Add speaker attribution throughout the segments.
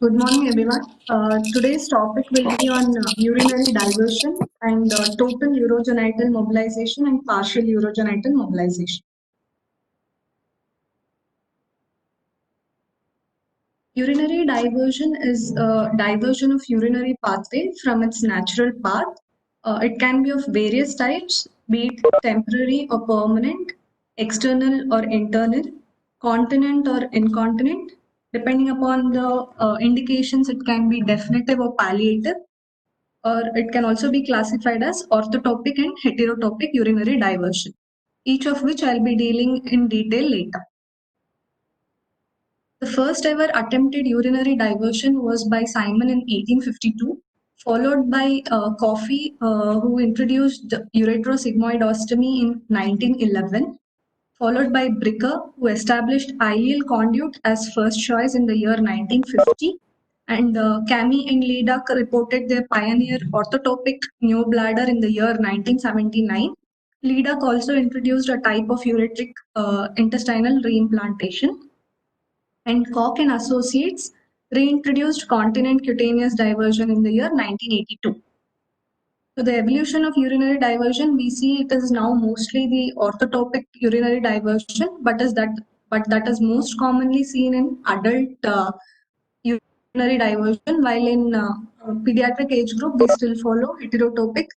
Speaker 1: Good morning, everyone. Today's topic will be on urinary diversion and total urogenital mobilization and partial urogenital mobilization. Urinary diversion is a diversion of urinary pathway from its natural path. It can be of various types, be it temporary or permanent, external or internal, continent or incontinent. Depending upon the indications, it can be definitive or palliative, or it can also be classified as orthotopic and heterotopic urinary diversion, each of which I'll be dealing in detail later. The first ever attempted urinary diversion was by Simon in 1852, followed by Coffey, who introduced ureterosigmoidostomy in 1911, followed by Bricker, who established ileal conduit as first choice in the year 1950, and Cami and Leduc reported their pioneer orthotopic neobladder in the year 1979. Leduc also introduced a type of ureteric intestinal reimplantation, and Koch and Associates reintroduced continent cutaneous diversion in the year 1982. So the evolution of urinary diversion, we see it is now mostly the orthotopic urinary diversion, but that is most commonly seen in adult urinary diversion, while in pediatric age group we still follow heterotopic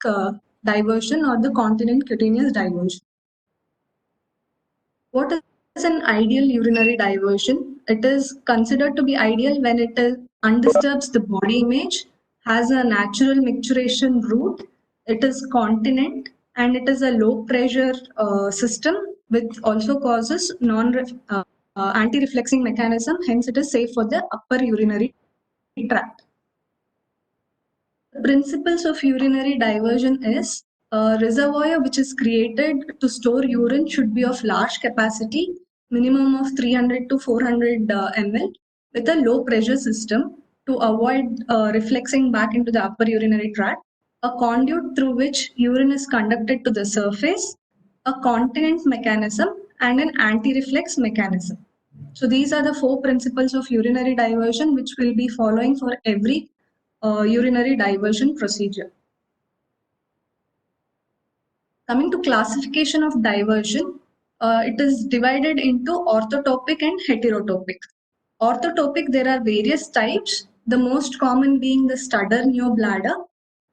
Speaker 1: diversion or the continent cutaneous diversion. What is an ideal urinary diversion? It is considered to be ideal when it undisturbs the body image, has a natural micturition route, it is continent, and it is a low pressure system, which also causes anti-reflexing mechanism, hence it is safe for the upper urinary tract. The principles of urinary diversion is a reservoir which is created to store urine should be of large capacity, minimum of 300 to 400 ml, with a low pressure system to avoid reflexing back into the upper urinary tract, a conduit through which urine is conducted to the surface, a continent mechanism, and an anti-reflex mechanism. So these are the four principles of urinary diversion which we'll be following for every urinary diversion procedure. Coming to classification of diversion, it is divided into orthotopic and heterotopic. Orthotopic, there are various types, the most common being the Studer neobladder,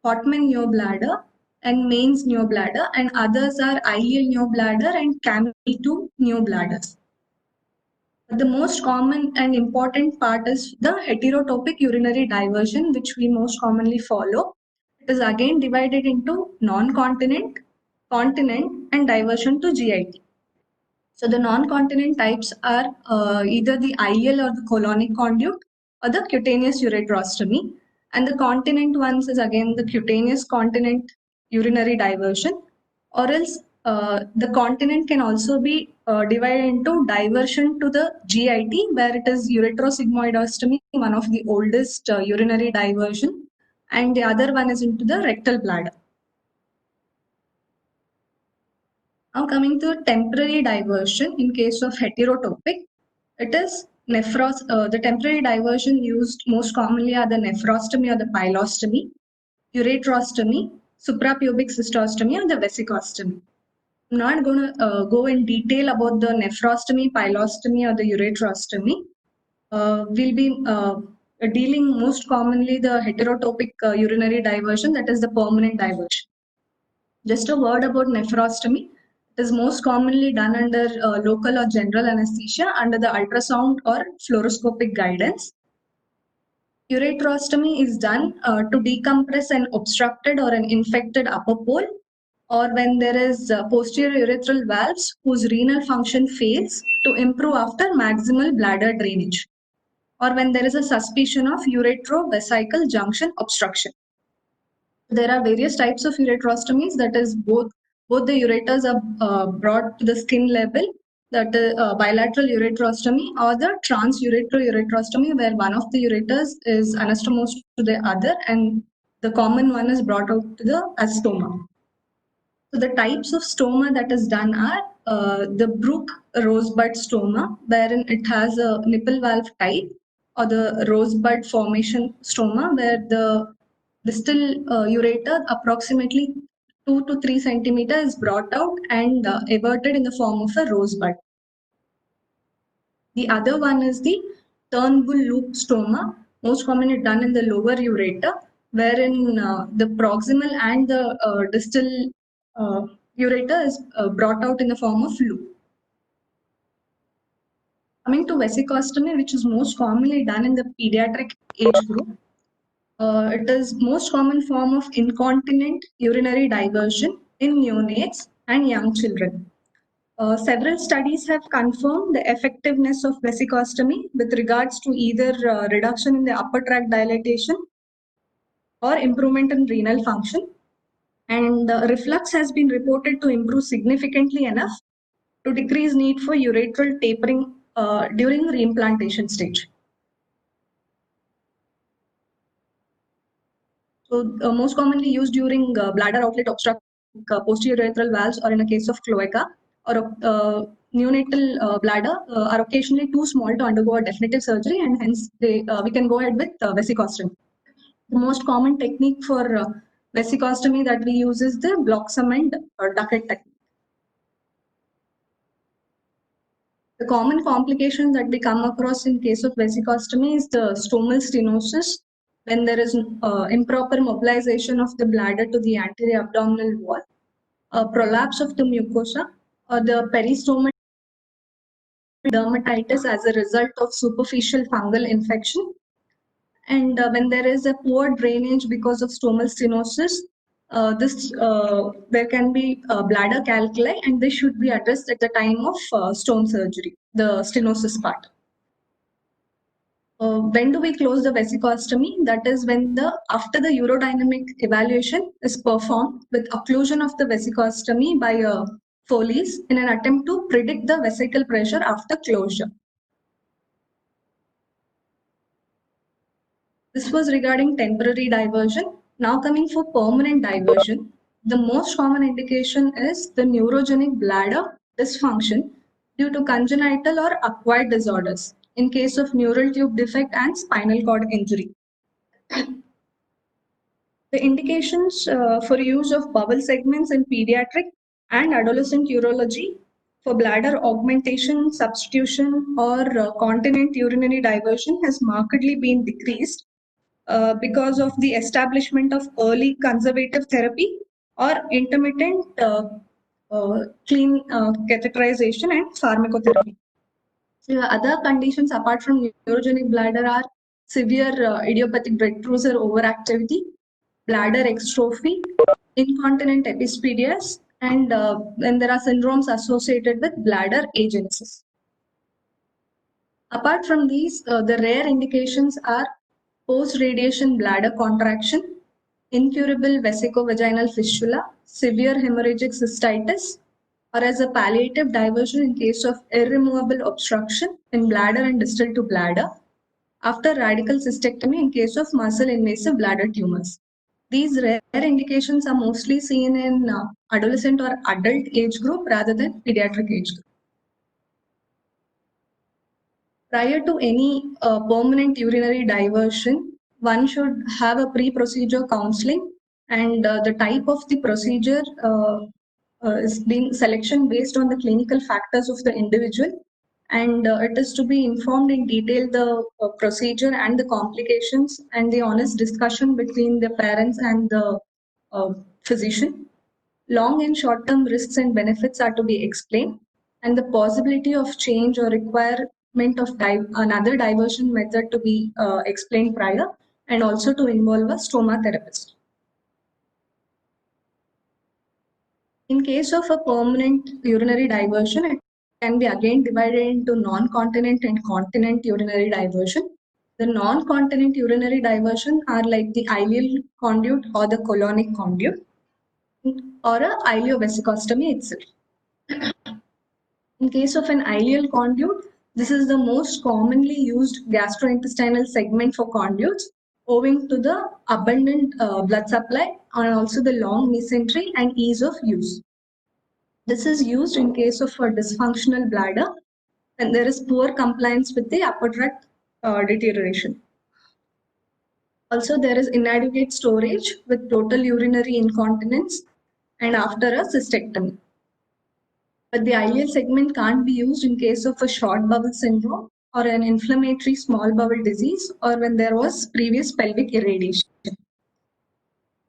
Speaker 1: Hotman neobladder, and Mainz neobladder, and others are ileal neobladder and Cami2 neobladders. The most common and important part is the heterotopic urinary diversion, which we most commonly follow. It is again divided into non-continent, continent, and diversion to GIT. So the non-continent types are either the ileal or the colonic conduit or the cutaneous ureterostomy. And the continent ones is again the cutaneous continent urinary diversion, or else the continent can also be divided into diversion to the GIT, where it is ureterosigmoidostomy, one of the oldest urinary diversion, and the other one is into the rectal bladder. Now coming to temporary diversion in case of heterotopic, it is the temporary diversion used most commonly are the nephrostomy or the pylostomy, ureterostomy, suprapubic cystostomy, or the vesicostomy. I'm not going to go in detail about the nephrostomy, pylostomy, or the ureterostomy. We'll be dealing most commonly the heterotopic urinary diversion, that is the permanent diversion. Just a word about nephrostomy. It is most commonly done under local or general anesthesia under the ultrasound or fluoroscopic guidance. Ureterostomy is done to decompress an obstructed or an infected upper pole, or when there is posterior urethral valves whose renal function fails to improve after maximal bladder drainage, or when there is a suspicion of uretrovesical junction obstruction. There are various types of ureterostomies, that is both the ureters are brought to the skin level, that is bilateral ureterostomy, or the transuretroureterostomy, where one of the ureters is anastomosed to the other and the common one is brought out to the as stoma. So the types of stoma that is done are the Bruch rosebud stoma, wherein it has a nipple valve type, or the rosebud formation stoma, where the distal ureter approximately 2 to 3 centimeters is brought out and everted in the form of a rosebud. The other one is the Turnbull loop stoma, most commonly done in the lower ureter, wherein the proximal and the distal ureter is brought out in the form of loop. Coming to vesicostomy, which is most commonly done in the pediatric age group, it is most common form of incontinent urinary diversion in neonates and young children. Several studies have confirmed the effectiveness of vesicostomy with regards to either reduction in the upper tract dilatation or improvement in renal function. And reflux has been reported to improve significantly enough to decrease need for ureteral tapering during reimplantation stage. So most commonly used during bladder outlet obstruction, posterior urethral valves, or in a case of cloaca, or neonatal bladder are occasionally too small to undergo a definitive surgery, and hence we can go ahead with vesicostomy. The most common technique for vesicostomy that we use is the Bloxam or Duckett technique. The common complications that we come across in case of vesicostomy is the stomal stenosis, when there is improper mobilization of the bladder to the anterior abdominal wall, a prolapse of the mucosa, or the peristomal dermatitis as a result of superficial fungal infection. And when there is a poor drainage because of stomal stenosis, there can be bladder calculi, and this should be addressed at the time of stone surgery, the stenosis part. When do we close the vesicostomy? That is when after the urodynamic evaluation is performed with occlusion of the vesicostomy by Foley's in an attempt to predict the vesical pressure after closure. This was regarding temporary diversion. Now coming for permanent diversion, the most common indication is the neurogenic bladder dysfunction due to congenital or acquired disorders in case of neural tube defect and spinal cord injury. The indications for use of bowel segments in pediatric and adolescent urology for bladder augmentation, substitution, or continent urinary diversion has markedly been decreased because of the establishment of early conservative therapy or intermittent clean catheterization and pharmacotherapy. So other conditions apart from neurogenic bladder are severe idiopathic breakthroughs or overactivity, bladder extrophy, incontinent epispadias, and then there are syndromes associated with bladder agenesis. Apart from these, the rare indications are post-radiation bladder contraction, incurable vesicovaginal fistula, severe hemorrhagic cystitis, or as a palliative diversion in case of irremovable obstruction in bladder and distal to bladder, after radical cystectomy in case of muscle invasive bladder tumors. These rare indications are mostly seen in adolescent or adult age group rather than pediatric age group. Prior to any permanent urinary diversion, one should have a pre-procedure counseling, and the type of the procedure is being selection based on the clinical factors of the individual, and it is to be informed in detail the procedure and the complications and the honest discussion between the parents and the physician. Long and short-term risks and benefits are to be explained, and the possibility of change or requirement of another diversion method to be explained prior, and also to involve a stoma therapist. In case of a permanent urinary diversion, it can be again divided into non-continent and continent urinary diversion. The non-continent urinary diversion are like the ileal conduit or the colonic conduit, or a ileovesicostomy itself. In case of an ileal conduit, this is the most commonly used gastrointestinal segment for conduits, owing to the abundant blood supply and also the long mesentery and ease of use. This is used in case of a dysfunctional bladder when there is poor compliance with the upper tract deterioration. Also, there is inadequate storage with total urinary incontinence and after a cystectomy. But the ileal segment can't be used in case of a short bowel syndrome or an inflammatory small bowel disease or when there was previous pelvic irradiation.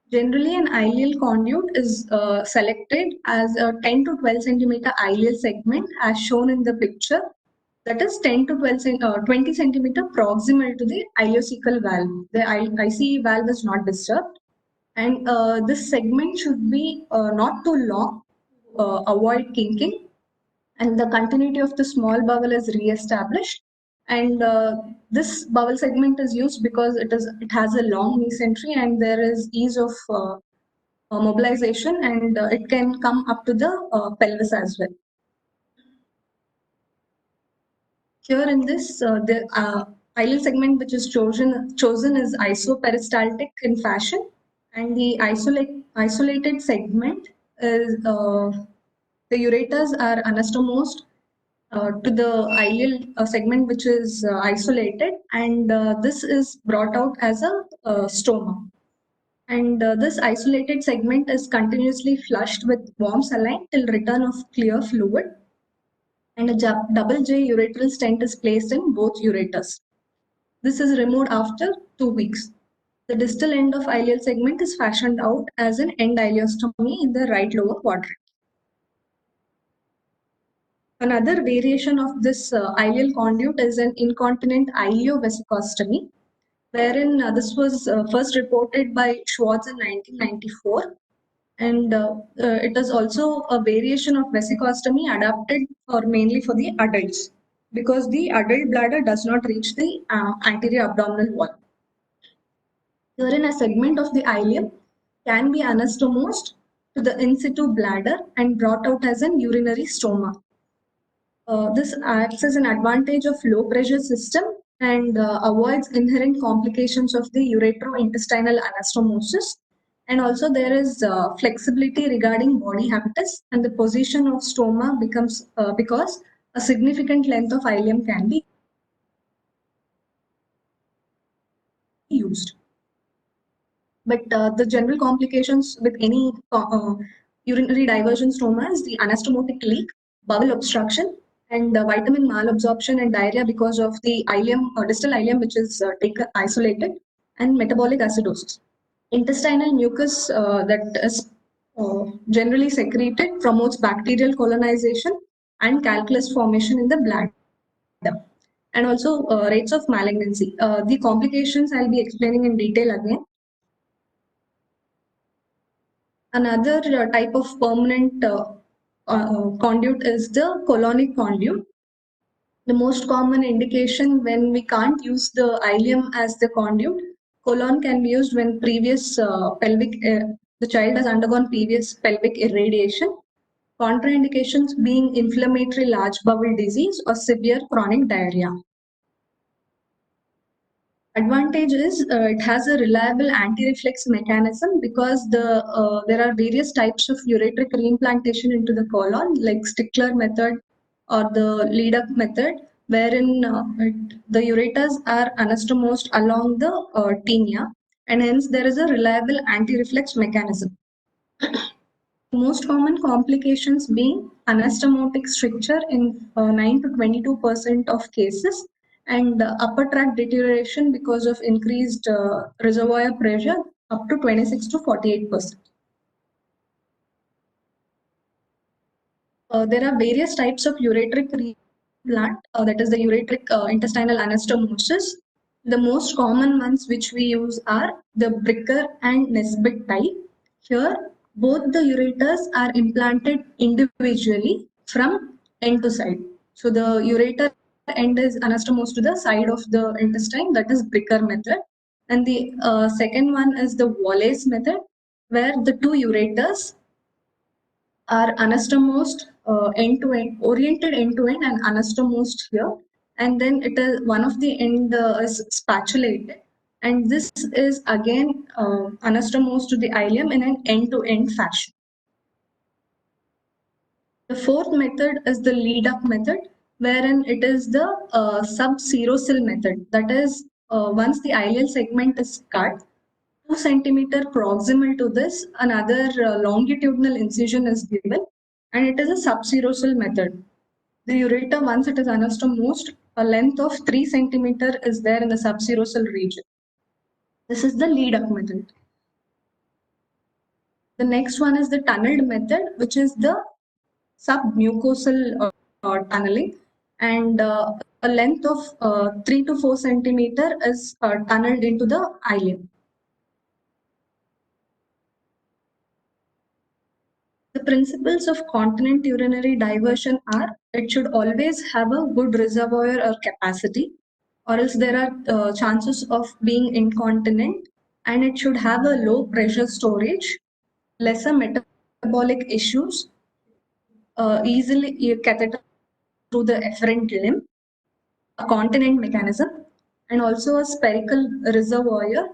Speaker 1: Generally, an ileal conduit is selected as a 10 to 12 centimeter ileal segment as shown in the picture. That is 10 to 20 centimeter proximal to the ileocecal valve. The ICE valve is not disturbed. And this segment should be not too long, avoid kinking, and the continuity of the small bowel is re-established. And this bowel segment is used because it has a long mesentery and there is ease of mobilization, and it can come up to the pelvis as well. Here in this, the ileal segment which is chosen is isoperistaltic in fashion, and the isolated segment is the ureters are anastomosed to the ileal segment which is isolated, and this is brought out as a stoma. And this isolated segment is continuously flushed with warm saline till return of clear fluid, and a double J ureteral stent is placed in both ureters. This is removed after 2 weeks. The distal end of ileal segment is fashioned out as an end ileostomy in the right lower quadrant. Another variation of this ileal conduit is an incontinent ileovesicostomy, wherein this was first reported by Schwartz in 1994. And it is also a variation of vesicostomy adapted mainly for the adults because the adult bladder does not reach the anterior abdominal wall. Herein, a segment of the ileum can be anastomosed to the in situ bladder and brought out as an urinary stoma. This acts as an advantage of low pressure system and avoids inherent complications of the ureterointestinal anastomosis. And also there is flexibility regarding body habitus, and the position of stoma becomes because a significant length of ileum can be used. But the general complications with any urinary diversion stoma is the anastomotic leak, bowel obstruction, and vitamin malabsorption and diarrhea because of the ileum, distal ileum, which is isolated, and metabolic acidosis. Intestinal mucus that is generally secreted promotes bacterial colonization and calculus formation in the bladder, and also rates of malignancy. The complications I'll be explaining in detail again. Another type of permanent conduit is the colonic conduit. The most common indication when we can't use the ileum as the conduit, colon can be used when previous the child has undergone previous pelvic irradiation. Contraindications being inflammatory large bowel disease or severe chronic diarrhea. Advantage is it has a reliable anti-reflex mechanism because there are various types of ureteric reimplantation into the colon, like Stickler method or the lead-up method, wherein the ureters are anastomosed along the tinea, and hence there is a reliable anti-reflex mechanism. Most common complications being anastomotic stricture in 9 to 22% of cases, and upper tract deterioration because of increased reservoir pressure up to 26 to 48%. There are various types of ureteric reimplant, that is the ureteric intestinal anastomosis. The most common ones which we use are the Bricker and Nesbitt type. Here, both the ureters are implanted individually from end to side. So the ureter end is anastomosed to the side of the intestine, that is Bricker method. And the second one is the Wallace method, where the two ureters are anastomosed end to end, oriented end to end, and anastomosed here. And then it is one of the end is spatulated, and this is again anastomosed to the ileum in an end to end fashion. The fourth method is the lead up method, wherein it is the sub-serosal method. That is, once the ileal segment is cut, 2 centimeter proximal to this, another longitudinal incision is given, and it is a sub-serosal method. The ureter, once it is anastomosed, a length of 3 centimeter is there in the subserosal region. This is the lead-up method. The next one is the tunneled method, which is the submucosal tunneling, and a length of 3 to 4 centimeter is tunneled into the ileum. The principles of continent urinary diversion are: it should always have a good reservoir or capacity, or else there are chances of being incontinent, and it should have a low pressure storage, lesser metabolic issues, easily catheter through the efferent limb, a continent mechanism, and also a spherical reservoir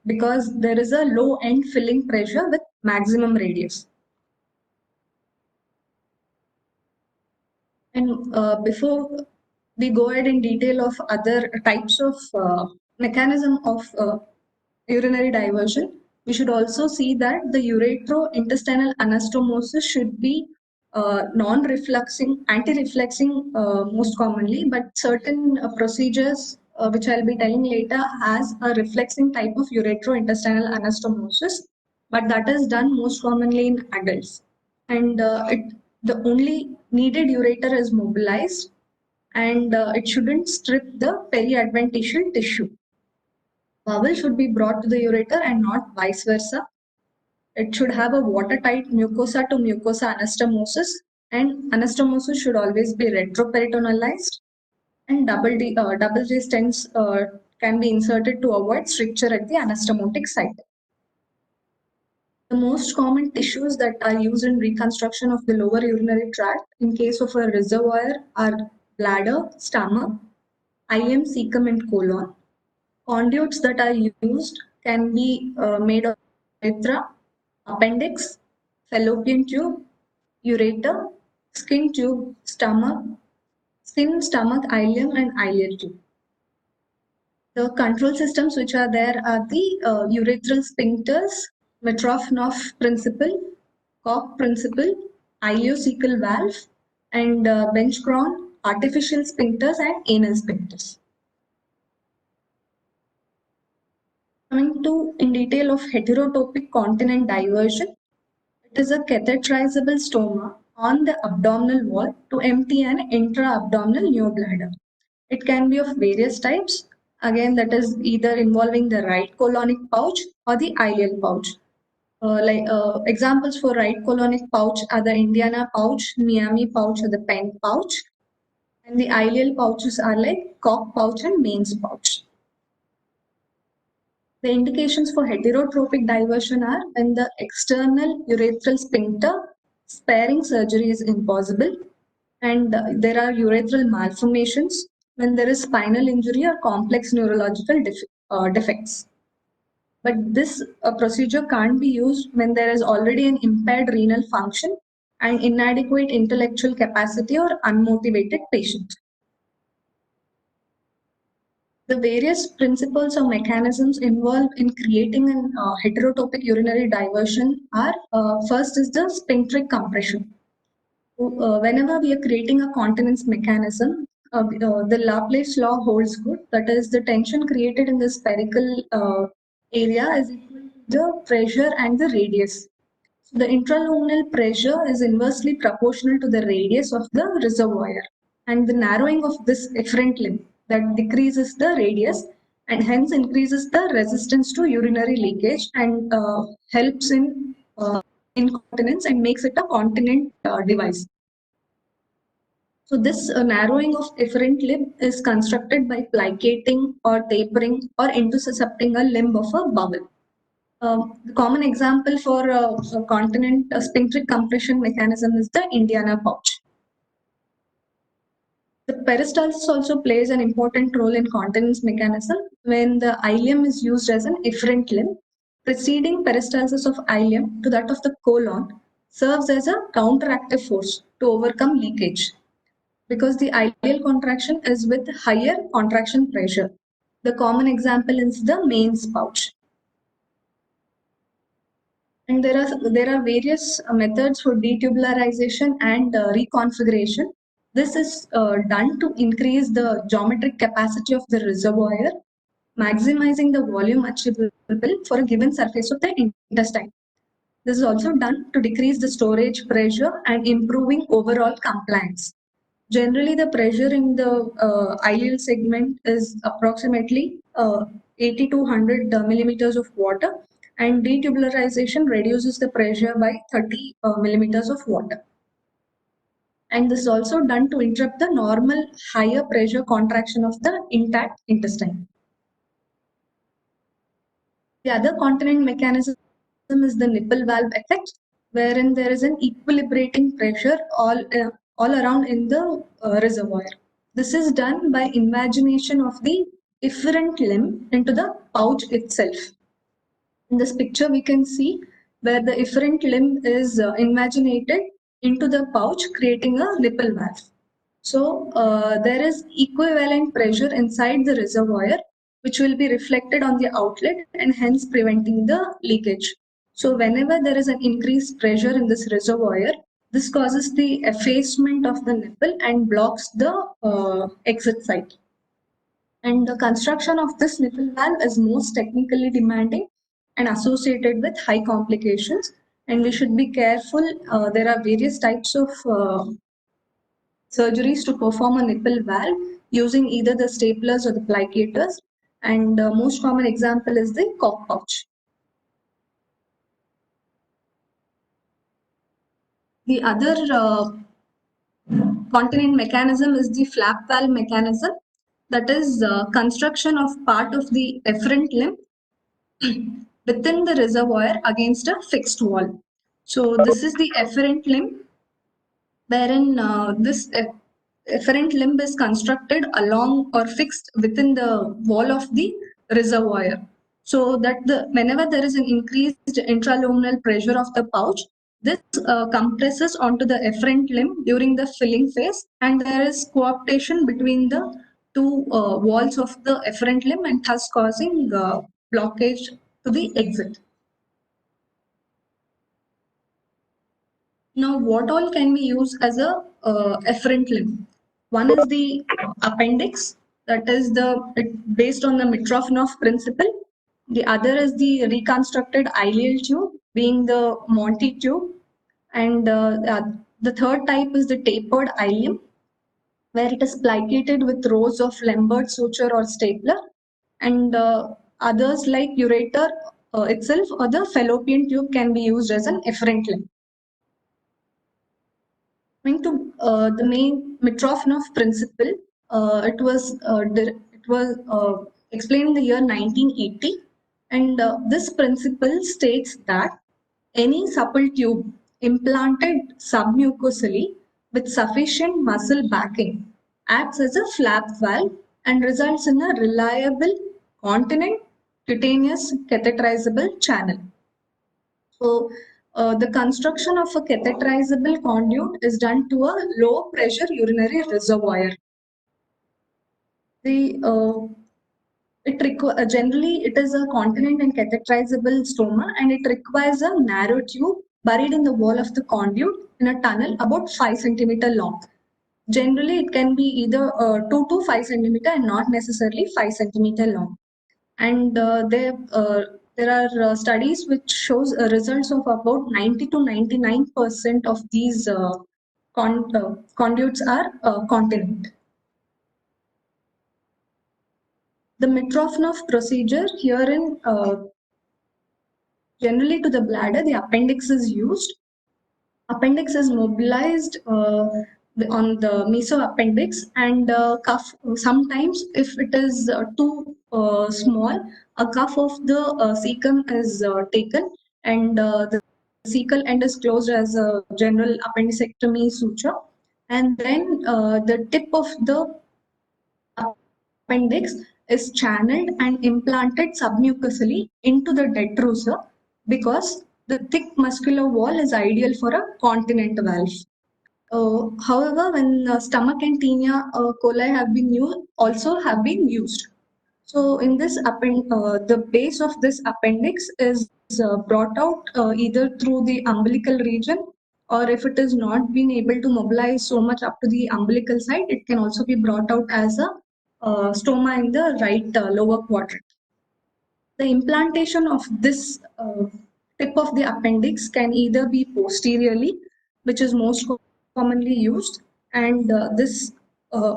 Speaker 1: because there is a low end filling pressure with maximum radius. And before we go ahead in detail of other types of mechanism of urinary diversion, we should also see that the ureterointestinal anastomosis should be non-refluxing, anti-refluxing most commonly, but certain procedures which I'll be telling later has a refluxing type of ureterointestinal anastomosis, but that is done most commonly in adults. And the only needed ureter is mobilized, and it shouldn't strip the periadventitial tissue. Bowel should be brought to the ureter and not vice versa. It should have a watertight mucosa to mucosa anastomosis, and anastomosis should always be retroperitonealized, and double J stents can be inserted to avoid stricture at the anastomotic site. The most common tissues that are used in reconstruction of the lower urinary tract in case of a reservoir are bladder, stomach, ileum, cecum, and colon. Conduits that are used can be made of urethra, appendix, fallopian tube, ureter, skin tube, stomach, skin, stomach, ileum, and ileal tube. The control systems which are there are the urethral sphincters, Mitrofanoff principle, Koch principle, ileocecal valve, and Bench-Cron, artificial sphincters, and anal sphincters. Coming to in detail of heterotopic continent diversion, it is a catheterizable stoma on the abdominal wall to empty an intra-abdominal neobladder. It can be of various types. Again, that is either involving the right colonic pouch or the ileal pouch. Examples for right colonic pouch are the Indiana pouch, Miami pouch, or the Penn pouch. And the ileal pouches are like Koch pouch and Mainz pouch. The indications for heterotropic diversion are when the external urethral sphincter sparing surgery is impossible, and there are urethral malformations when there is spinal injury or complex neurological defects. But this procedure can't be used when there is already an impaired renal function and inadequate intellectual capacity or unmotivated patient. The various principles or mechanisms involved in creating an heterotopic urinary diversion are first is the sphincteric compression. Whenever we are creating a continence mechanism, the Laplace law holds good. That is, the tension created in the spherical area is equal to the pressure and the radius. So the intraluminal pressure is inversely proportional to the radius of the reservoir, and the narrowing of this efferent limb that decreases the radius and hence increases the resistance to urinary leakage and helps in incontinence and makes it a continent device. So this narrowing of efferent limb is constructed by plicating or tapering or intussuscepting a limb of a bowel. The common example for a continent sphincteric compression mechanism is the Indiana pouch. The peristalsis also plays an important role in continence mechanism when the ileum is used as an efferent limb. Preceding peristalsis of ileum to that of the colon serves as a counteractive force to overcome leakage. because the ideal contraction is with higher contraction pressure. The common example is the mains pouch. And there are various methods for detubularization and reconfiguration. This is done to increase the geometric capacity of the reservoir, maximizing the volume achievable for a given surface of the intestine. This is also done to decrease the storage pressure and improving overall compliance. Generally, the pressure in the ileal segment is approximately 80 to 100 millimeters of water, and detubularization reduces the pressure by 30 millimeters of water. And this is also done to interrupt the normal higher pressure contraction of the intact intestine. The other continent mechanism is the nipple valve effect, wherein there is an equilibrating pressure all around in the reservoir. This is done by invagination of the efferent limb into the pouch itself. In this picture, we can see where the efferent limb is invaginated into the pouch, creating a nipple valve. So there is equivalent pressure inside the reservoir, which will be reflected on the outlet and hence preventing the leakage. So whenever there is an increased pressure in this reservoir, this causes the effacement of the nipple and blocks the exit site. And the construction of this nipple valve is most technically demanding and associated with high complications. And we should be careful. There are various types of surgeries to perform a nipple valve using either the staplers or the plicators. And most common example is the cock pouch. The other continent mechanism is the flap valve mechanism, that is construction of part of the efferent limb within the reservoir against a fixed wall. So this is the efferent limb, wherein this efferent limb is constructed along or fixed within the wall of the reservoir. So that whenever there is an increased intraluminal pressure of the pouch, this compresses onto the efferent limb during the filling phase, and there is coaptation between the two walls of the efferent limb, and thus causing blockage to the exit. Now, what all can we use as a efferent limb? One is the appendix, that is based on the Mitrofanoff principle. The other is the reconstructed ileal tube, being the Monti tube, and the third type is the tapered ileum, where it is plicated with rows of Lambert suture or stapler, and others like ureter itself or the fallopian tube can be used as an efferent limb. Coming to the main Mitrofanoff principle, it was explained in the year 1980, and this principle states that any supple tube implanted submucosally with sufficient muscle backing acts as a flap valve and results in a reliable continent cutaneous catheterizable channel. So the construction of a catheterizable conduit is done to a low pressure urinary reservoir. Generally it is a continent and catheterizable stoma, and it requires a narrow tube buried in the wall of the conduit in a tunnel about 5 centimeter long. Generally, it can be either 2 to 5 centimeter and not necessarily 5 centimeter long. And there are studies which shows results of about 90 to 99% of these conduits are continent. The Mitrofanoff procedure herein, generally to the bladder, the appendix is used. Appendix is mobilized on the mesoappendix, and cuff. Sometimes, if it is too small, a cuff of the cecum is taken, and the cecal end is closed as a general appendicectomy suture, and then the tip of the appendix is channeled and implanted submucosally into the detrusor, because the thick muscular wall is ideal for a continent valve. However, when stomach and tinea coli have been used. So in this the base of this appendix is brought out either through the umbilical region, or if it is not being able to mobilize so much up to the umbilical side, it can also be brought out as a stoma in the right lower quadrant. The implantation of this tip of the appendix can either be posteriorly, which is most commonly used, and this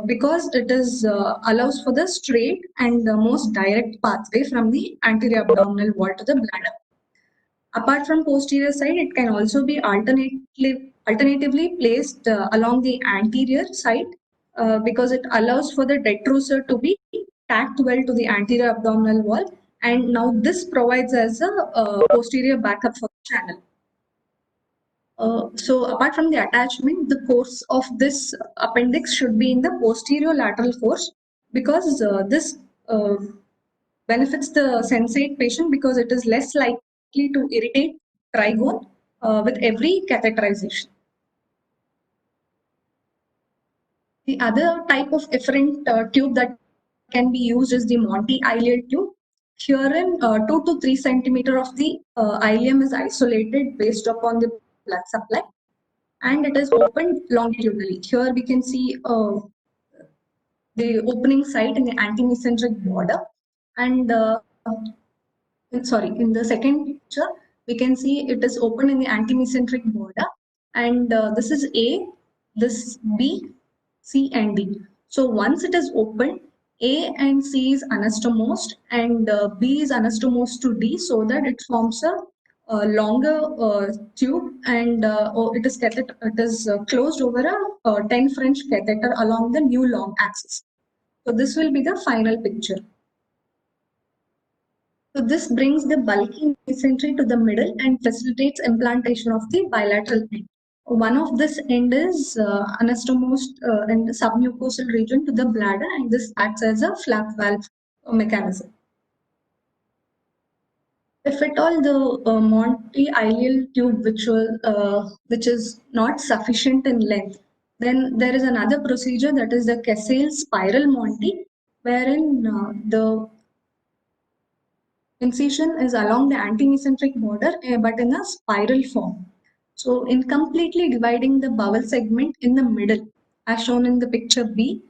Speaker 1: because it is allows for the straight and most direct pathway from the anterior abdominal wall to the bladder. Apart from posterior side, it can also be alternatively placed along the anterior side because it allows for the detrusor to be tacked well to the anterior abdominal wall, and now this provides as a posterior backup for the channel. So apart from the attachment, the course of this appendix should be in the posterior lateral course, because this benefits the sensate patient because it is less likely to irritate trigone with every catheterization. The other type of efferent tube that can be used is the Monti-ileal tube. Herein, 2 to 3 centimeter of the ileum is isolated based upon the blood supply, and it is opened longitudinally. Here we can see the opening site in the antemesenteric border, and in the second picture, we can see it is open in the antemesenteric border, and this is A, this B, C, and D. So once it is open, A and C is anastomosed, and B is anastomosed to D, so that it forms a longer tube, and it is closed over a 10 French catheter along the new long axis. So this will be the final picture. So this brings the bulky mesentery to the middle and facilitates implantation of the bilateral end. One of this end is anastomosed in the submucosal region to the bladder, and this acts as a flap valve mechanism. If at all the Monti-ileal tube, which is not sufficient in length, then there is another procedure, that is the Kessel spiral Monti, wherein the incision is along the antemesenteric border, but in a spiral form. So in completely dividing the bowel segment in the middle, as shown in the picture B,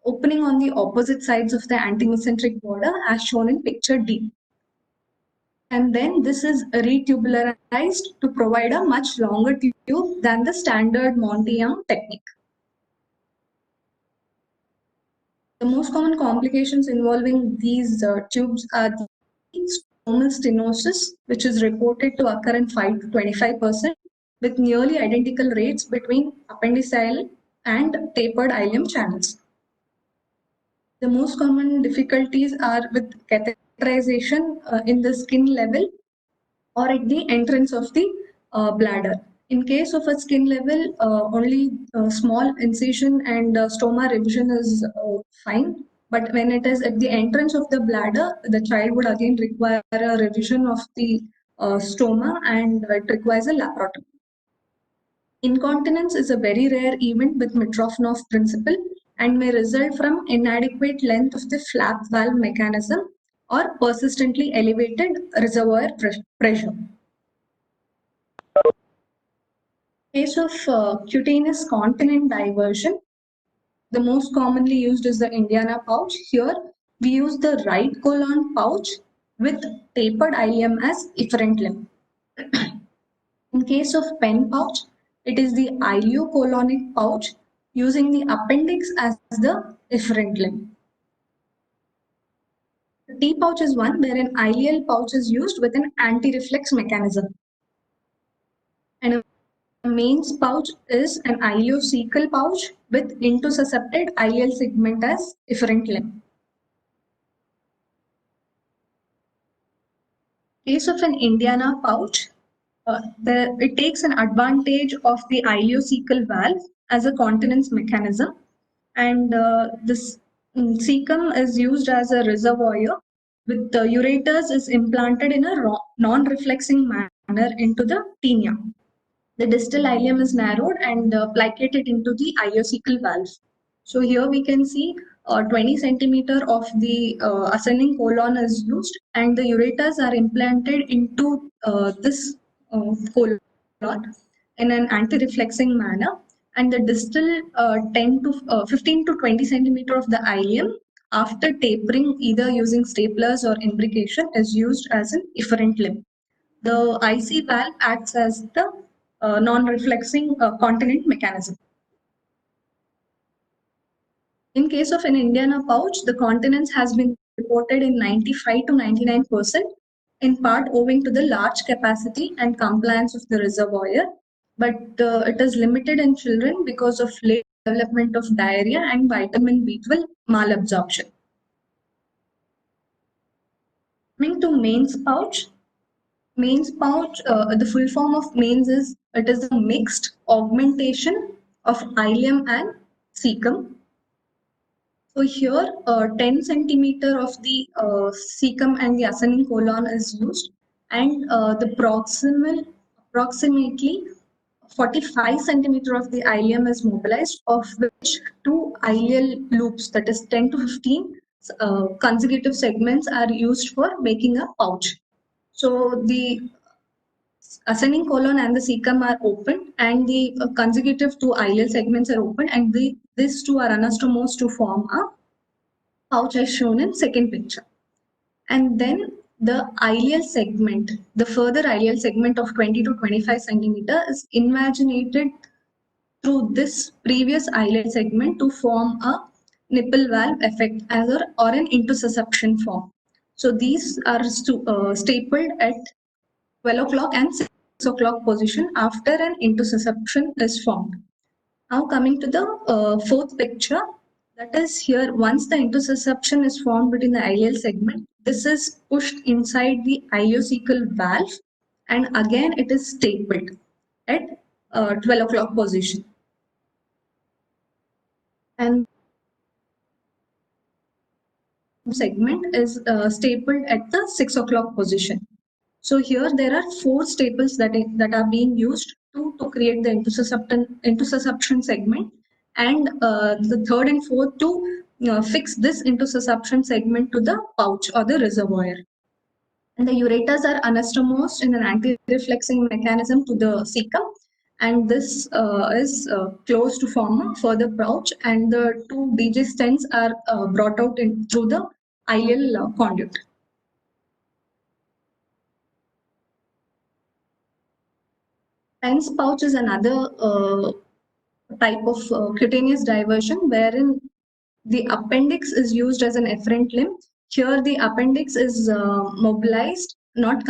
Speaker 1: opening on the opposite sides of the antemesenteric border, as shown in picture D. And then this is retubularized to provide a much longer tube than the standard Monti-Young technique. The most common complications involving these tubes are the stromal stenosis, which is reported to occur in 5 to 25%, with nearly identical rates between appendiceal and tapered ileum channels. The most common difficulties are with catheterization in the skin level or at the entrance of the bladder. In case of a skin level, only small incision and stoma revision is fine. But when it is at the entrance of the bladder, the child would again require a revision of the stoma, and it requires a laparotomy. Incontinence is a very rare event with Mitrofanoff principle and may result from inadequate length of the flap valve mechanism or persistently elevated reservoir pressure. In case of cutaneous continent diversion, the most commonly used is the Indiana pouch. Here, we use the right colon pouch with tapered ileum as efferent limb. In case of pen pouch, it is the ileocolonic pouch using the appendix as the efferent limb. The T pouch is one where an ileal pouch is used with an anti-reflex mechanism. And a mains pouch is an ileocecal pouch with intussuscepted ileal segment as efferent limb. In case of an Indiana pouch, it takes an advantage of the ileocecal valve as a continence mechanism, and this cecum is used as a reservoir, with the ureters is implanted in a non-reflexing manner into the tinea. The distal ileum is narrowed and plicated into the ileocecal valve. So here we can see 20 centimeter of the ascending colon is used, and the ureters are implanted into this colon in an anti-reflexing manner, and the distal 10 to 15 to 20 centimeter of the ileum after tapering either using staplers or imbrication is used as an efferent limb. The IC valve acts as the non-reflexing continent mechanism. In case of an Indiana pouch, the continence has been reported in 95 to 99%, in part owing to the large capacity and compliance of the reservoir, but it is limited in children because of late development of diarrhea and vitamin B12 malabsorption. Coming to Main's pouch, the full form of mains is it is a mixed augmentation of ileum and cecum. So here, 10 centimeter of the cecum and the ascending colon is used, and the approximately 45 centimeter of the ileum is mobilized, of which two ileal loops, that is 10 to 15 consecutive segments, are used for making a pouch. So the ascending colon and the cecum are open, and the consecutive two ileal segments are open, and these two are anastomosed to form a pouch as shown in second picture. And then the ileal segment, the further ileal segment of 20 to 25 centimeter is invaginated through this previous ileal segment to form a nipple valve effect as or an intussusception form. So these are stapled at 12 o'clock and 6 o'clock position after an intussusception is formed. Now coming to the fourth picture, that is here, once the intussusception is formed between the ileal segment, this is pushed inside the ileocecal valve, and again it is stapled at 12 o'clock position. And segment is stapled at the 6 o'clock position. So here there are four staples that are being used to create the intussusception segment, and the third and fourth to fix this intussusception segment to the pouch or the reservoir. And the ureters are anastomosed in an anti-reflexing mechanism to the cecum, and this is closed to form a further pouch, and the two DJ stents are brought out through the ileal conduit. Penn's pouch is another type of cutaneous diversion wherein the appendix is used as an efferent limb. Here the appendix is mobilized, not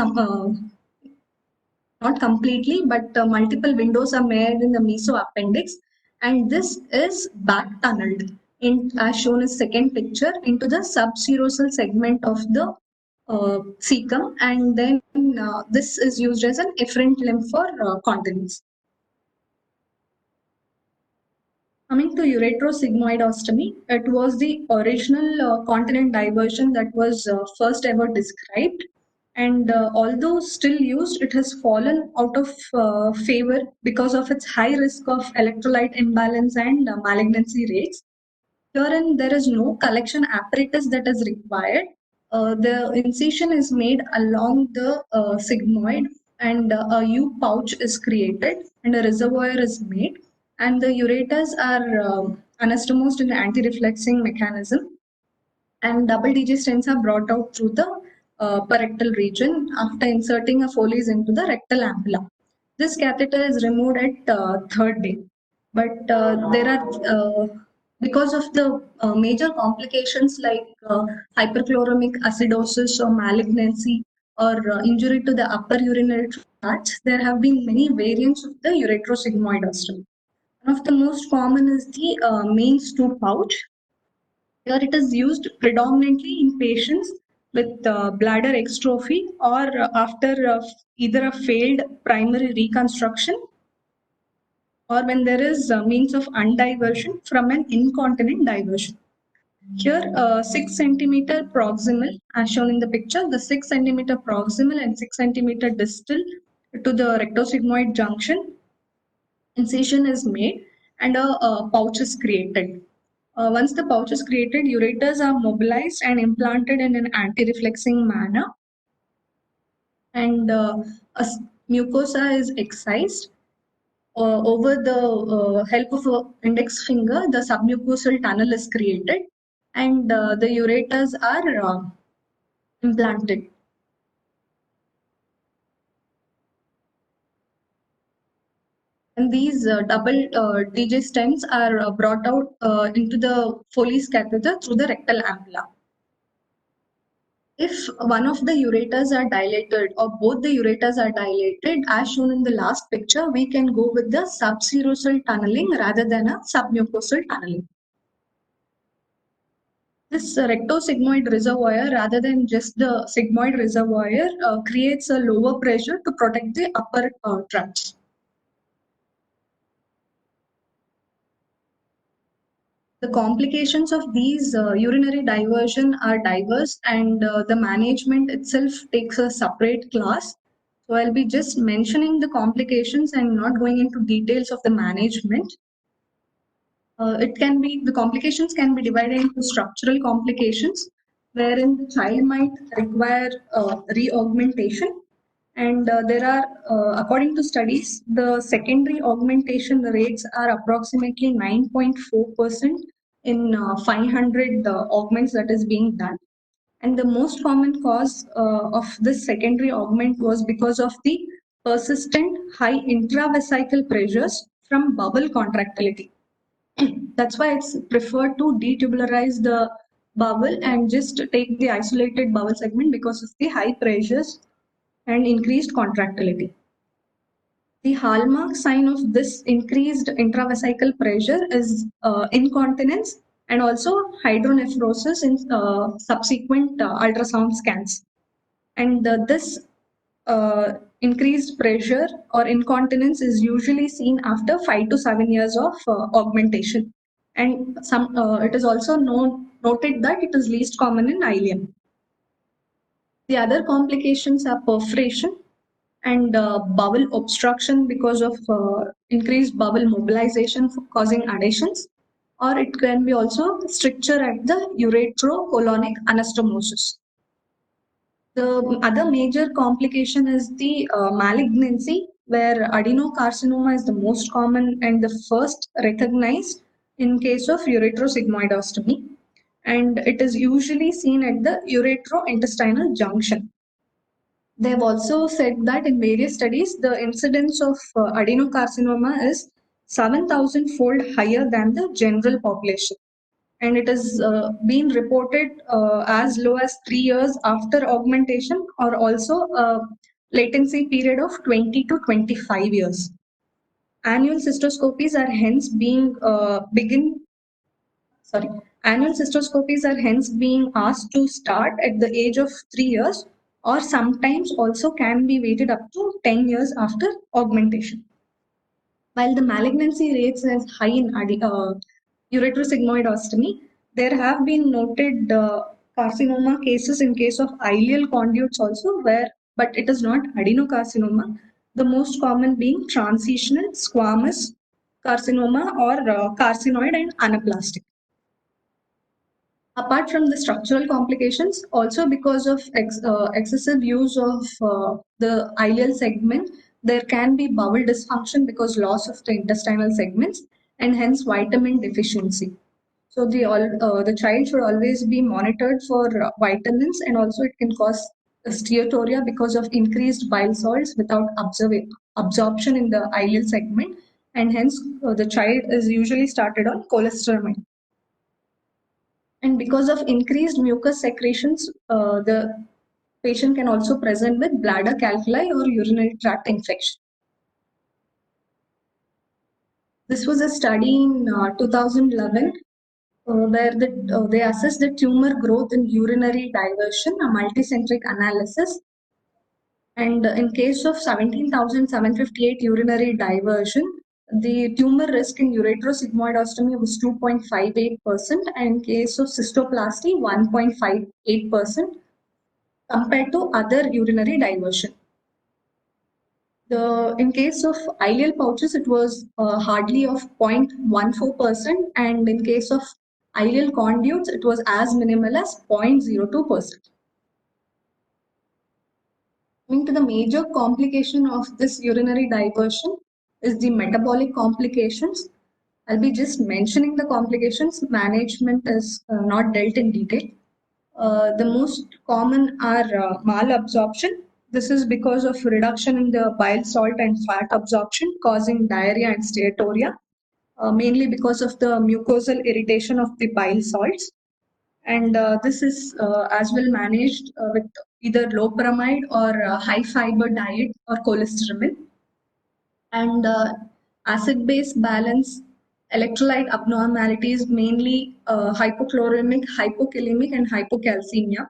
Speaker 1: completely, but multiple windows are made in the mesoappendix, and this is back tunneled as shown in second picture into the subserosal segment of the cecum, and then this is used as an efferent limb for continence. Coming to ureterosigmoidostomy, it was the original continent diversion that was first ever described, and although still used, it has fallen out of favor because of its high risk of electrolyte imbalance and malignancy rates. Herein, there is no collection apparatus that is required. The incision is made along the sigmoid, and a U pouch is created, and a reservoir is made, and the ureters are anastomosed in an anti-reflexing mechanism, and double DG stents are brought out through the parectal region after inserting a Foley's into the rectal ampulla. This catheter is removed at third day, but there are because of the major complications like hyperchloremic acidosis or malignancy or injury to the upper urinary tracts, there have been many variants of the ureterosigmoidostomy. One of the most common is the Main's 2 pouch. Here it is used predominantly in patients with bladder extrophy or after either a failed primary reconstruction or when there is a means of undiversion from an incontinent diversion. Here, 6 centimeter proximal, as shown in the picture, the 6 centimeter proximal and 6 centimeter distal to the rectosigmoid junction incision is made and a pouch is created. Once the pouch is created, ureters are mobilized and implanted in an anti-reflexing manner, and mucosa is excised. Over the help of an index finger, the submucosal tunnel is created, and the ureters are implanted. And these double DJ stents are brought out into the Foley's catheter through the rectal ampulla. If one of the ureters are dilated or both the ureters are dilated, as shown in the last picture, we can go with the subserosal tunneling rather than a submucosal tunneling. This rectosigmoid reservoir, rather than just the sigmoid reservoir, creates a lower pressure to protect the upper tracts. The complications of these urinary diversion are diverse, and the management itself takes a separate class. So I'll be just mentioning the complications and not going into details of the management. The complications can be divided into structural complications, wherein the child might require re-augmentation. And there are, according to studies, the secondary augmentation rates are approximately 9.4% in 500 augments that is being done. And the most common cause of this secondary augment was because of the persistent high intravesical pressures from bowel contractility. That's why it's preferred to detubularize the bowel and just take the isolated bowel segment because of the high pressures and increased contractility. The hallmark sign of this increased intravesical pressure is incontinence and also hydronephrosis in subsequent ultrasound scans. And this increased pressure or incontinence is usually seen after 5 to 7 years of augmentation. And it is also noted that it is least common in ileum. The other complications are perforation and bowel obstruction because of increased bowel mobilization causing adhesions, or it can be also stricture at the ureterocolonic anastomosis. The other major complication is the malignancy, where adenocarcinoma is the most common and the first recognized in case of ureterosigmoidostomy, and it is usually seen at the ureterointestinal junction. They have also said that in various studies, the incidence of adenocarcinoma is 7,000-fold higher than the general population. And it has been reported as low as 3 years after augmentation, or also a latency period of 20 to 25 years. Annual cystoscopies are hence being Annual cystoscopies are hence being asked to start at the age of 3 years, or sometimes also can be waited up to 10 years after augmentation. While the malignancy rates is high in ureterosigmoidostomy, there have been noted carcinoma cases in case of ileal conduits also, but it is not adenocarcinoma. The most common being transitional squamous carcinoma or carcinoid and anaplastic. Apart from the structural complications, also because of excessive use of the ileal segment, there can be bowel dysfunction because loss of the intestinal segments and hence vitamin deficiency. So the child should always be monitored for vitamins, and also it can cause steatorrhea because of increased bile salts without absorption in the ileal segment, and hence the child is usually started on cholestyramine. And because of increased mucus secretions, the patient can also present with bladder calculi or urinary tract infection. This was a study in 2011 where they assessed the tumor growth in urinary diversion, a multicentric analysis. And in case of 17,758 urinary diversion, the tumor risk in ureterosigmoidostomy was 2.58%, and in case of cystoplasty, 1.58% compared to other urinary diversion. In case of ileal pouches, it was hardly of 0.14%, and in case of ileal conduits, it was as minimal as 0.02%. Coming to the major complication of this urinary diversion is the metabolic complications. I'll be just mentioning the complications. Management is not dealt in detail. The most common are malabsorption. This is because of reduction in the bile salt and fat absorption, causing diarrhea and steatorrhea, mainly because of the mucosal irritation of the bile salts. And this is as well managed with either low pyramide or high fiber diet or cholesterol. And acid-base balance, electrolyte abnormalities, mainly hypochloremic, hypokalemic, and hypocalcemia.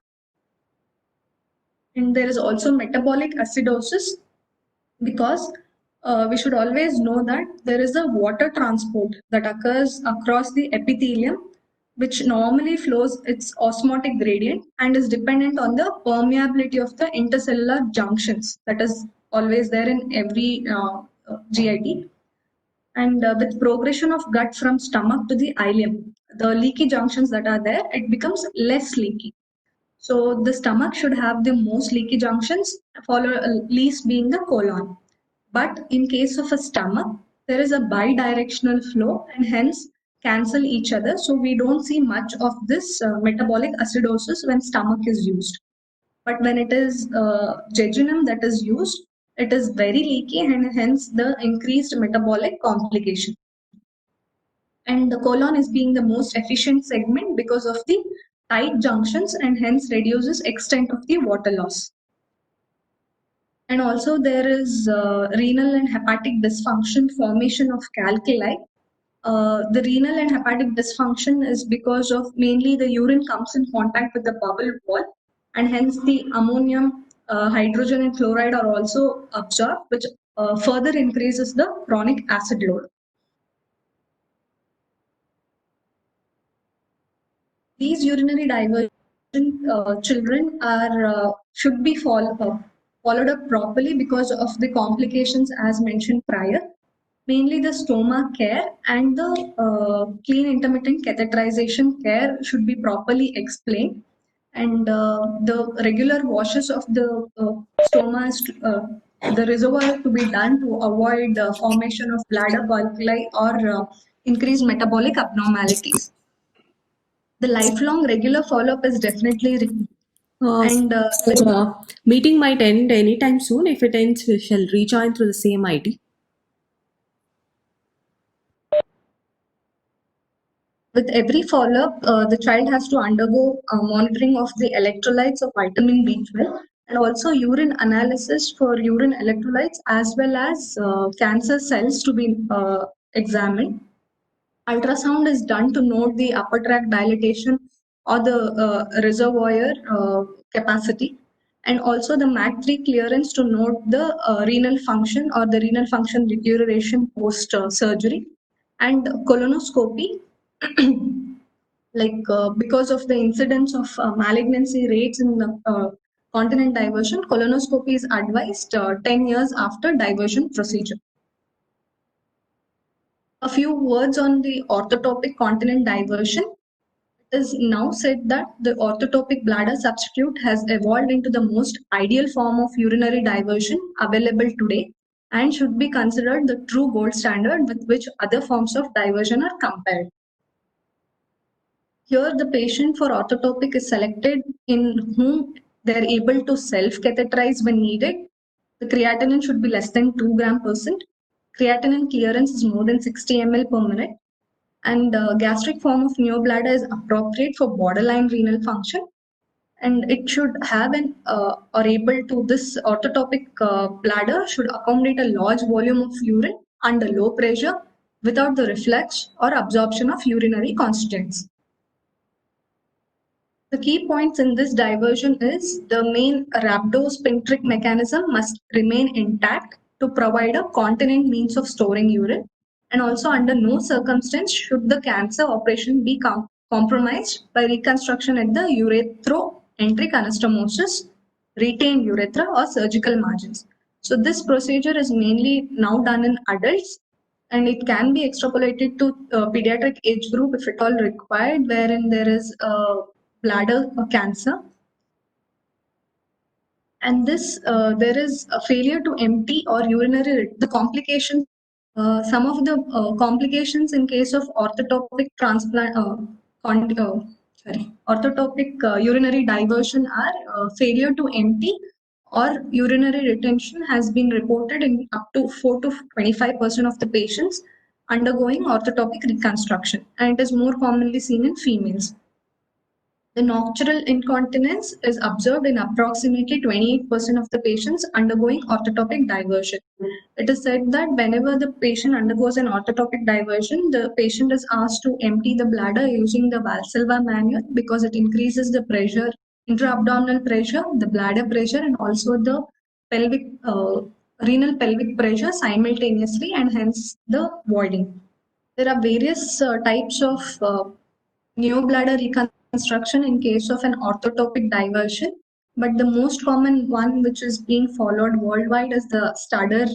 Speaker 1: And there is also metabolic acidosis, because we should always know that there is a water transport that occurs across the epithelium, which normally flows its osmotic gradient and is dependent on the permeability of the intercellular junctions that is always there in every GIT. And with progression of gut from stomach to the ileum, the leaky junctions that are there, it becomes less leaky. So the stomach should have the most leaky junctions, least being the colon. But in case of a stomach, there is a bidirectional flow and hence cancel each other. So we don't see much of this metabolic acidosis when stomach is used. But when it is jejunum that is used, it is very leaky and hence the increased metabolic complication. And the colon is being the most efficient segment because of the tight junctions and hence reduces extent of the water loss. And also there is renal and hepatic dysfunction, formation of calculi. The renal and hepatic dysfunction is because of mainly the urine comes in contact with the bubble wall and hence the ammonium, hydrogen and chloride are also absorbed, which further increases the chronic acid load. These urinary diversion children are should be followed up properly because of the complications as mentioned prior. Mainly the stoma care and the clean intermittent catheterization care should be properly explained, and the regular washes of the stoma the reservoir to be done to avoid the formation of bladder bulki or increased metabolic abnormalities. The lifelong regular follow-up is definitely required. And
Speaker 2: The meeting might end anytime soon. If it ends, we shall rejoin through the same ID.
Speaker 1: with every follow-up, the child has to undergo monitoring of the electrolytes of vitamin B12 and also urine analysis for urine electrolytes as well as cancer cells to be examined. Ultrasound is done to note the upper tract dilatation or the reservoir capacity, and also the MAC3 clearance to note the renal function or the renal function deterioration post surgery, and colonoscopy. Because of the incidence of malignancy rates in the continent diversion, colonoscopy is advised 10 years after diversion procedure. A few words on the orthotopic continent diversion. It is now said that the orthotopic bladder substitute has evolved into the most ideal form of urinary diversion available today and should be considered the true gold standard with which other forms of diversion are compared. Here, the patient for orthotopic is selected in whom they are able to self-catheterize when needed. The creatinine should be less than 2 gram%. Creatinine clearance is more than 60 ml per minute. And gastric form of neobladder is appropriate for borderline renal function. And it should have or able to, this orthotopic bladder should accommodate a large volume of urine under low pressure without the reflux or absorption of urinary constituents. The key points in this diversion is the main rhabdosphincteric mechanism must remain intact to provide a continent means of storing urine, and also under no circumstance should the cancer operation be compromised by reconstruction at the urethroenteric anastomosis, retained urethra or surgical margins. So this procedure is mainly now done in adults, and it can be extrapolated to pediatric age group if at all required, wherein there is bladder cancer. And this there is a failure to empty or urinary the complication. Some of the complications in case of orthotopic transplant orthotopic urinary diversion are failure to empty or urinary retention has been reported in up to 4 to 25% of the patients undergoing orthotopic reconstruction, and it is more commonly seen in females. The nocturnal incontinence is observed in approximately 28% of the patients undergoing orthotopic diversion. It is said that whenever the patient undergoes an orthotopic diversion, the patient is asked to empty the bladder using the Valsalva manual because it increases the pressure, intra-abdominal pressure, the bladder pressure, and also the pelvic, renal pelvic pressure simultaneously, and hence the voiding. There are various types of neobladder reconstruction in case of an orthotopic diversion, but the most common one which is being followed worldwide is the Studer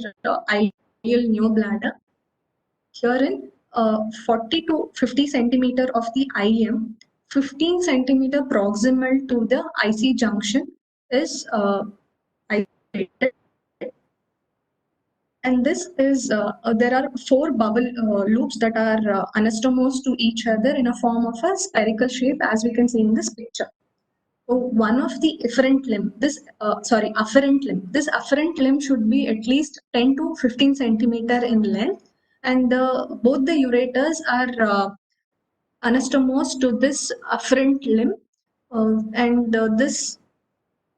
Speaker 1: ideal neobladder. Herein, 40 to 50 centimeter of the IM, 15 centimeter proximal to the IC junction is isolated. And this is, there are 4 bubble loops that are anastomosed to each other in a form of a spherical shape, as we can see in this picture. So one of the afferent limb, this afferent limb should be at least 10 to 15 centimeter in length, and both the ureters are anastomosed to this afferent limb, and this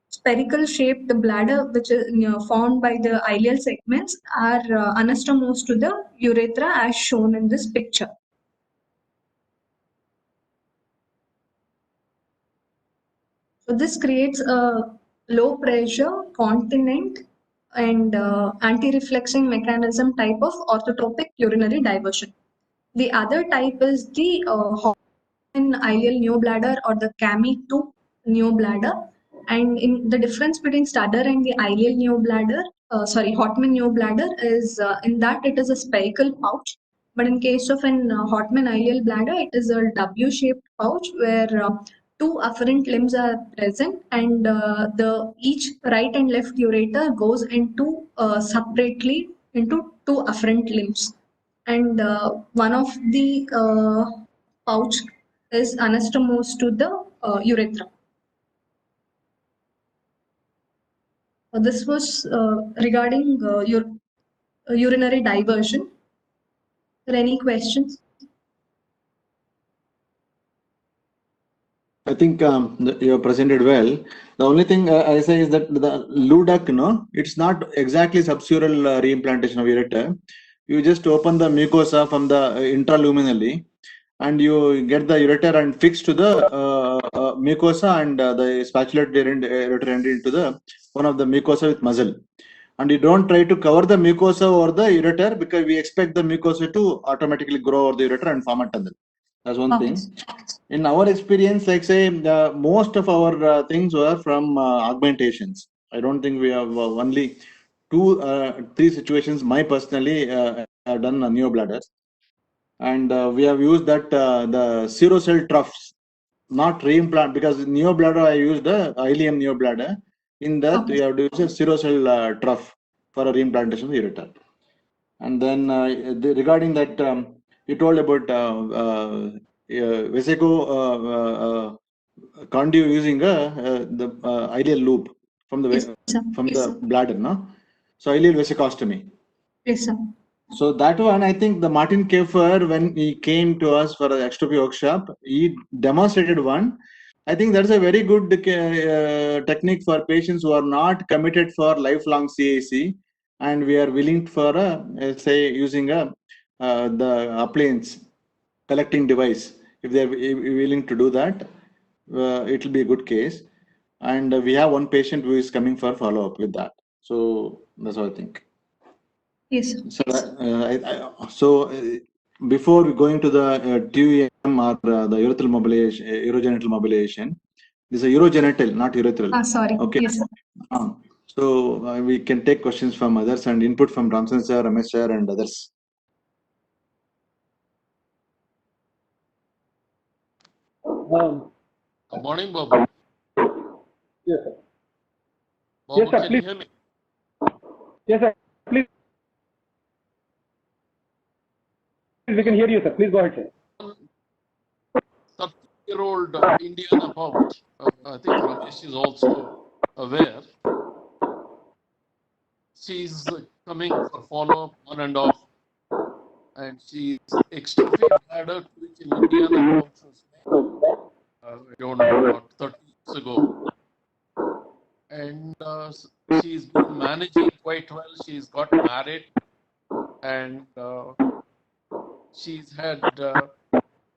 Speaker 1: spherical shape, the bladder which is formed by the ileal segments are anastomosed to the urethra as shown in this picture. So this creates a low pressure, continent, and anti-reflexing mechanism type of orthotopic urinary diversion. The other type is the Hoffman ileal neobladder or the CAMI2 neobladder. And in the difference between Studer and the ileal neobladder, Hoffman neobladder is in that it is a spherical pouch. But in case of an Hoffman ileal bladder, it is a W-shaped pouch where 2 afferent limbs are present, and the each right and left ureter goes into separately into 2 afferent limbs, and one of the pouch is anastomosed to the urethra. This was regarding urinary diversion. Are there any questions?
Speaker 3: I think you have presented well. The only thing I say is that the LUDAC, it's not exactly subsural reimplantation of ureter. You just open the mucosa from the intraluminally, and you get the ureter and fix to the mucosa, and the spatulated ureter end into the one of the mucosa with muzzle. And you don't try to cover the mucosa over the ureter because we expect the mucosa to automatically grow over the ureter and form a tunnel. That's one thing. In our experience, like say, most of our things were from augmentations. I don't think we have only 2, 3 situations. My personally have done neobladders, and we have used that the serocell troughs, not reimplant, because neobladder I used the ileum neobladder. In that we have to use a serocell trough for a reimplantation of the ureter. And then regarding that, you told about Vesico conduit using the ileal loop from the bladder, no? So ileal vesicostomy.
Speaker 1: Yes, sir.
Speaker 3: So that one, I think the Martin Keffer, when he came to us for the extropy workshop, he demonstrated one. I think that's a very good technique for patients who are not committed for lifelong CAC, and we are willing for say using the appliance collecting device. If they are willing to do that, it will be a good case. And we have one patient who is coming for follow up with that. So that's what I think.
Speaker 1: Yes, sir.
Speaker 3: So, before going to the TUM or the urethral mobilization, urogenital mobilization, this is a urogenital, not urethral.
Speaker 1: Sorry.
Speaker 3: Okay.
Speaker 1: Yes, sir.
Speaker 3: So we can take questions from others and input from Ramsan sir, Ramesh sir, and others.
Speaker 4: Good morning, Babu.
Speaker 5: Yes, sir.
Speaker 4: Babu,
Speaker 5: Yes, sir,
Speaker 4: can
Speaker 5: please.
Speaker 4: you hear me?
Speaker 5: Yes, sir. Please. We can hear you, sir. Please go ahead, sir.
Speaker 4: 30-year-old Indian about, I think Ramesh is also aware. She's coming for follow-up 1.5, and she's extrophy bladder, which in Indian about I don't know, about 30 years ago. And she's been managing quite well. She's got married, and she's had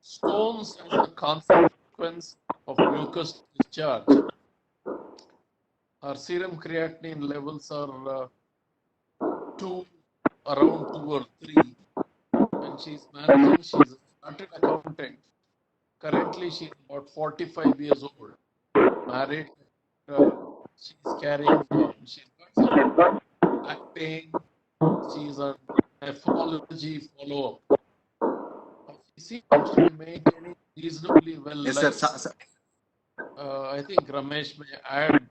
Speaker 4: stones as a consequence of mucus discharge. Her serum creatinine levels are around 2 or 3, and she's managing. She's a chartered accountant. Currently, she's about 45 years old, married. She's carrying on. She's got some back pain. She's on nephrology follow-up. She seems to be maintaining reasonably well.
Speaker 3: Yes,
Speaker 4: life.
Speaker 3: sir.
Speaker 4: I think Ramesh may add,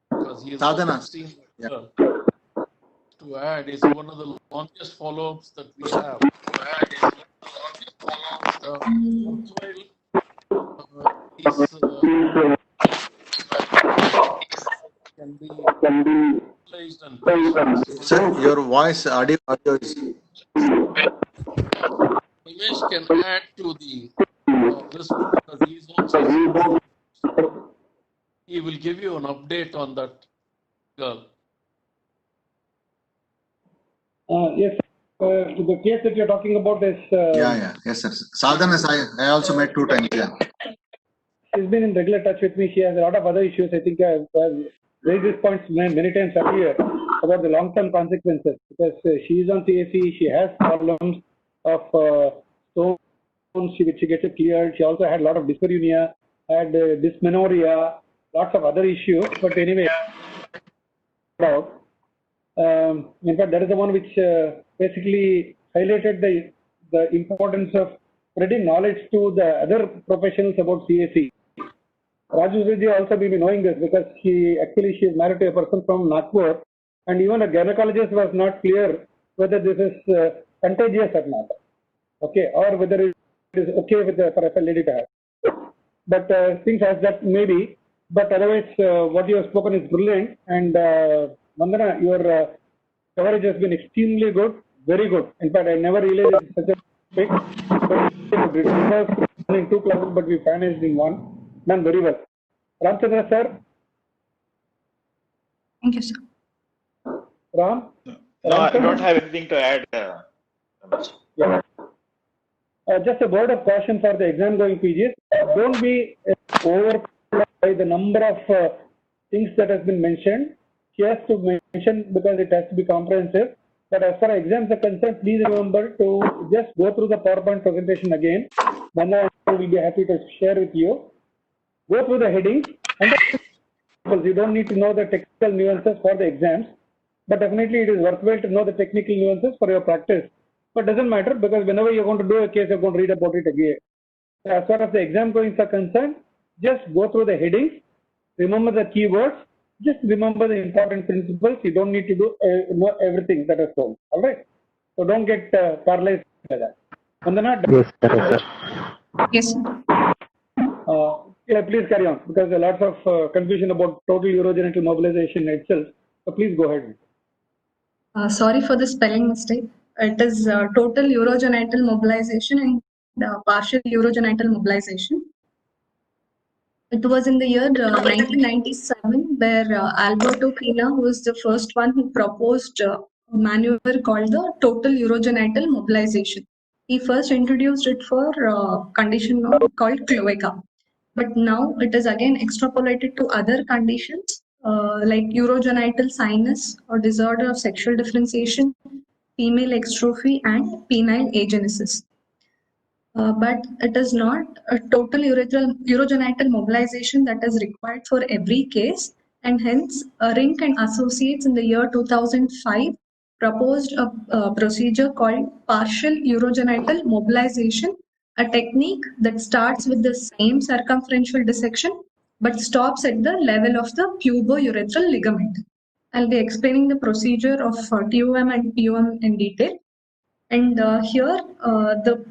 Speaker 4: because he has
Speaker 3: Sadhana.
Speaker 4: also seen that, to add is one of the longest follow-ups that we have. Can be utilized and patients.
Speaker 3: Sir, your voice audio is.
Speaker 4: Ramesh can add to the this because he is also. He will give you an update on that girl.
Speaker 5: Yes, the case that you're talking about is.
Speaker 3: Yes, sir. Sadhana, I also met 2 times. Yeah.
Speaker 5: She's been in regular touch with me. She has a lot of other issues. I think I've raised these points many times earlier about the long-term consequences, because she is on CAC. She has problems of stones which she gets cleared. She also had a lot of dyspareunia, had dysmenorrhea, lots of other issues. But anyway, in fact, that is the one which basically highlighted the importance of spreading knowledge to the other professionals about CAC. Raju Vidya also may be knowing this, because she is married to a person from Nagpur, and even a gynecologist was not clear whether this is contagious or not, okay, or whether it is okay for a lady to have. But things as that may be, but otherwise what you have spoken is brilliant, and Vandana, your coverage has been extremely good, very good. In fact, I never realized it's such a big. It was in 2 classes, but we finished in 1. Done very well. Ramchandra sir.
Speaker 1: Thank you, sir.
Speaker 5: Ram?
Speaker 6: No, I don't have anything to add.
Speaker 5: Yeah. Just a word of caution for the exam going PGs. Don't be overwhelmed by the number of things that has been mentioned. She has to mention because it has to be comprehensive. But as far as exams are concerned, please remember to just go through the PowerPoint presentation again. Vandana will be happy to share with you. Go through the headings, and you don't need to know the technical nuances for the exams, but definitely it is worthwhile to know the technical nuances for your practice. But doesn't matter, because whenever you're going to do a case, you're going to read about it again. So as far as the exam goings are concerned, just go through the headings, remember the keywords, just remember the important principles. You don't need to do know everything that is told. All right. So don't get paralyzed by that. Vandana?
Speaker 7: Yes, sir.
Speaker 1: Yes, sir.
Speaker 5: Yeah, please carry on, because there are lots of confusion about total urogenital mobilization itself. So please go ahead.
Speaker 1: Sorry for the spelling mistake. It is total urogenital mobilization and partial urogenital mobilization. It was in the year 1997 where Alberto Pina, who was the first one who proposed a maneuver called the total urogenital mobilization. He first introduced it for a condition called cloaca. But now it is again extrapolated to other conditions like urogenital sinus or disorder of sexual differentiation, female extrophy, and penile agenesis. But it is not a total urogenital mobilization that is required for every case, and hence Rink and Associates in the year 2005 proposed a procedure called partial urogenital mobilization, a technique that starts with the same circumferential dissection but stops at the level of the pubourethral ligament. I'll be explaining the procedure of TUM and PUM in detail. And here,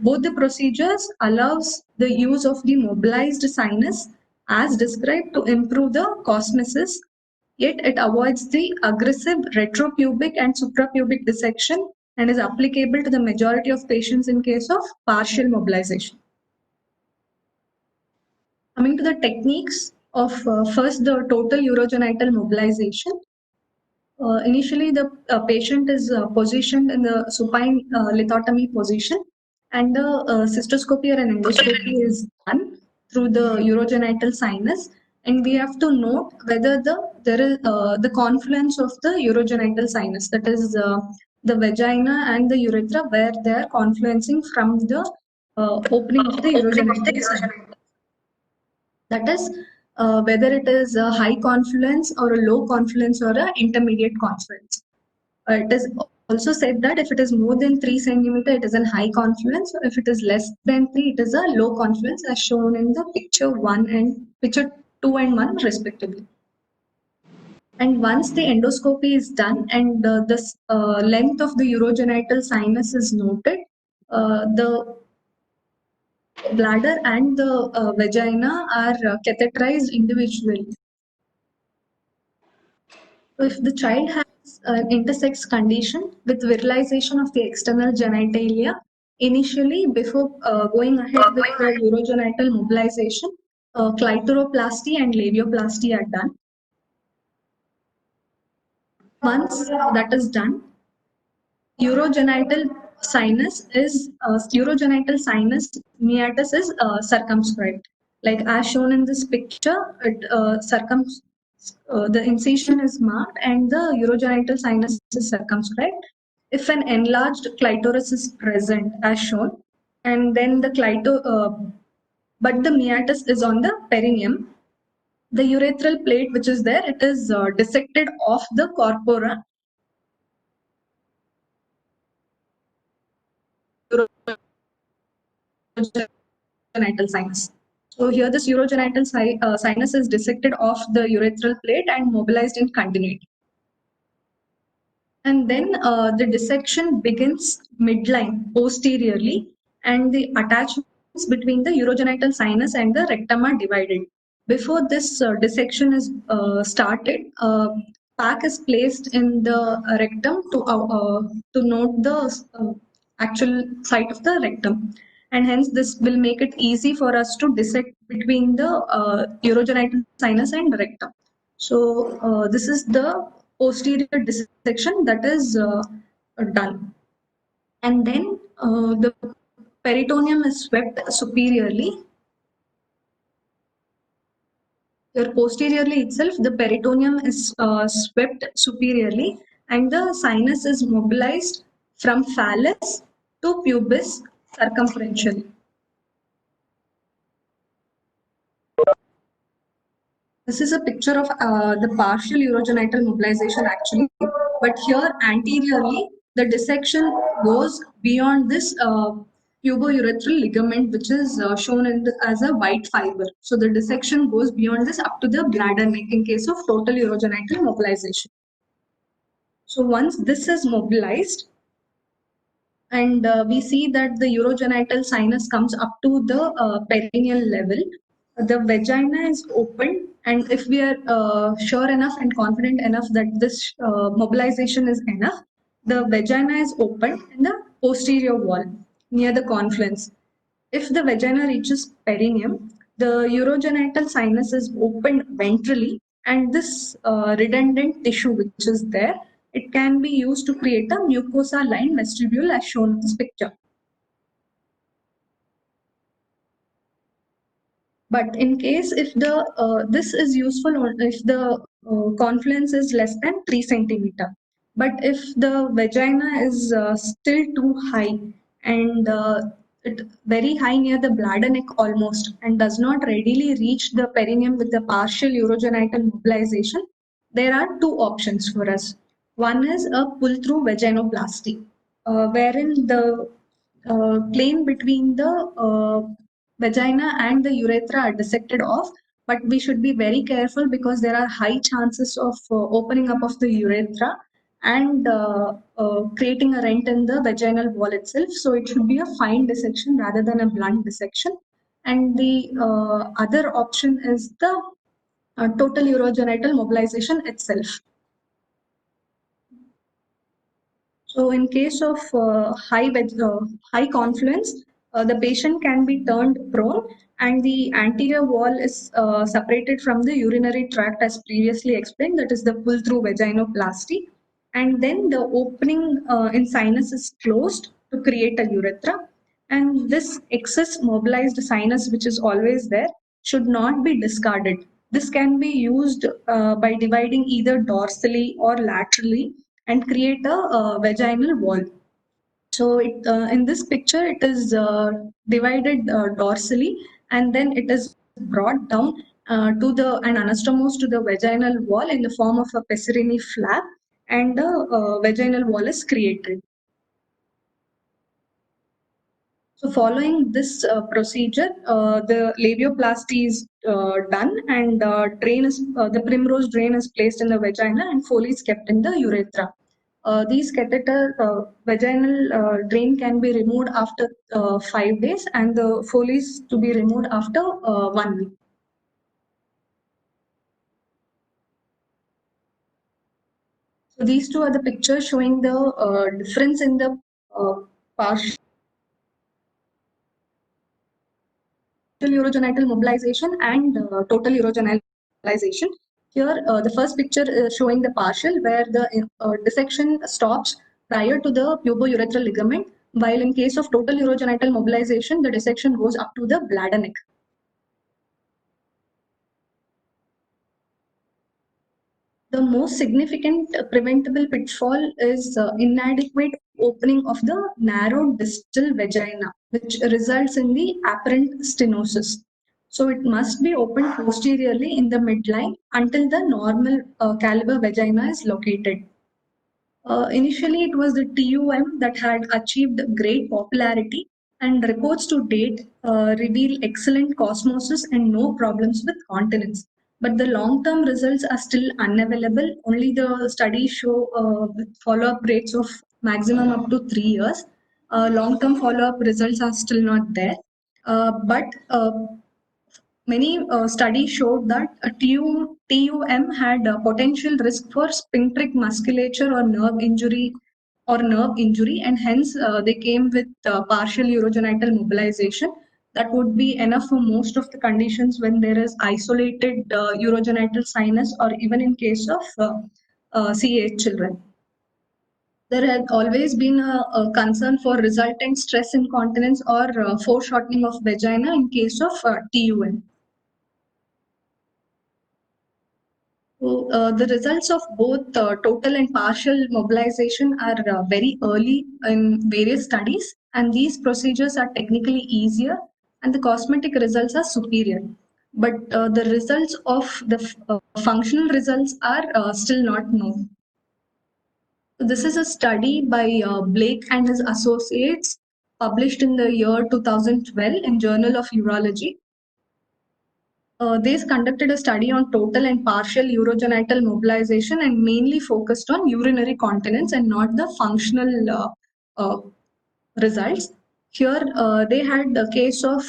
Speaker 1: both the procedures allows the use of the mobilized sinus as described to improve the cosmesis, yet it avoids the aggressive retropubic and suprapubic dissection and is applicable to the majority of patients in case of partial mobilization. Coming to the techniques of first the total urogenital mobilization. Initially, the patient is positioned in the supine lithotomy position, and the cystoscopy or an endoscopy is done through the urogenital sinus, and we have to note whether there is the confluence of the urogenital sinus, that is the vagina and the urethra, where they are confluencing from the opening of the urogenital sinus. That is whether it is a high confluence or a low confluence or an intermediate confluence. It is also said that if it is more than 3 centimeter, it is a high confluence, or if it is less than 3, it is a low confluence, as shown in the picture 2 and 1 respectively. And once the endoscopy is done and the length of the urogenital sinus is noted, the bladder and the vagina are catheterized individually. So if the child has an intersex condition with virilization of the external genitalia, initially before going ahead with the urogenital mobilization, clitoroplasty and labioplasty are done. Once that is done, urogenital sinus meatus is circumscribed. Like as shown in this picture, the incision is marked and the urogenital sinus is circumscribed. If an enlarged clitoris is present, as shown, and then but the meatus is on the perineum, the urethral plate which is there, it is dissected off the corpora. Urogenital sinus. So here this urogenital sinus is dissected off the urethral plate and mobilized in continuity. And then the dissection begins midline posteriorly, and the attachments between the urogenital sinus and the rectum are divided. Before this dissection is started, pack is placed in the rectum to note the actual site of the rectum. And hence this will make it easy for us to dissect between the urogenital sinus and rectum. So this is the posterior dissection that is done. And then the peritoneum is swept superiorly. Here posteriorly itself, the peritoneum is swept superiorly, and the sinus is mobilized from phallus to pubis circumferentially. This is a picture of the partial urogenital mobilization actually, but here anteriorly, the dissection goes beyond this pubourethral ligament, which is shown as a white fiber. So the dissection goes beyond this up to the bladder neck in case of total urogenital mobilization. So once this is mobilized, and we see that the urogenital sinus comes up to the perineal level, the vagina is open, and if we are sure enough and confident enough that this mobilization is enough, the vagina is open in the posterior wall near the confluence. If the vagina reaches perineum, the urogenital sinus is opened ventrally, and this redundant tissue which is there, it can be used to create a mucosa-lined vestibule as shown in this picture. But in case if the this is useful if the confluence is less than 3 centimeter. But if the vagina is still too high and it very high near the bladder neck almost and does not readily reach the perineum with the partial urogenital mobilization, there are two options for us. One is a pull-through vaginoplasty, wherein the plane between the vagina and the urethra are dissected off, but we should be very careful because there are high chances of opening up of the urethra and creating a rent in the vaginal wall itself. So it should be a fine dissection rather than a blunt dissection. And the other option is the total urogenital mobilization itself. So in case of high confluence, the patient can be turned prone and the anterior wall is separated from the urinary tract as previously explained, that is the pull-through vaginoplasty. And then the opening in sinus is closed to create a urethra. And this excess mobilized sinus, which is always there, should not be discarded. This can be used by dividing either dorsally or laterally and create a vaginal wall. So in this picture, it is divided dorsally and then it is brought down and anastomosed to the vaginal wall in the form of a Pessarini flap, and the vaginal wall is created. So following this procedure, the labioplasty is done and the primrose drain is placed in the vagina and Foley is kept in the urethra. These vaginal drain can be removed after 5 days and the Foley is to be removed after 1 week. So these two are the pictures showing the difference in the partial urogenital mobilization and total urogenitalization. Here, the first picture is showing the partial, where the dissection stops prior to the pubourethral ligament, while in case of total urogenital mobilization, the dissection goes up to the bladder neck. The most significant preventable pitfall is inadequate opening of the narrow distal vagina, which results in the apparent stenosis. So it must be opened posteriorly in the midline until the normal caliber vagina is located. Initially, it was the TUM that had achieved great popularity, and reports to date reveal excellent cosmosis and no problems with continence. But the long-term results are still unavailable. Only the studies show follow-up rates of maximum up to 3 years. Long-term follow-up results are still not there. But many studies showed that TUM had a potential risk for sphincteric musculature or nerve injury, and hence they came with partial urogenital mobilization. That would be enough for most of the conditions when there is isolated urogenital sinus, or even in case of CAH children. There had always been a concern for resultant stress incontinence or foreshortening of vagina in case of TUM. So, the results of both total and partial mobilization are very early in various studies, and these procedures are technically easier and the cosmetic results are superior. But the results of the functional results are still not known. So this is a study by Blake and his associates published in the year 2012 in Journal of Urology. They conducted a study on total and partial urogenital mobilization and mainly focused on urinary continence and not the functional results. Here, they had a case of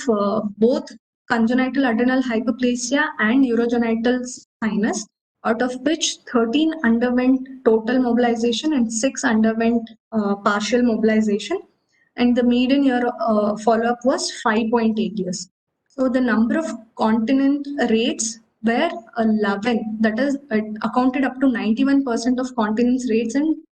Speaker 1: both congenital adrenal hyperplasia and urogenital sinus, out of which 13 underwent total mobilization and 6 underwent partial mobilization. And the median year follow-up was 5.8 years. So the number of continent rates were 11, that is, it accounted up to 91% of continence rates in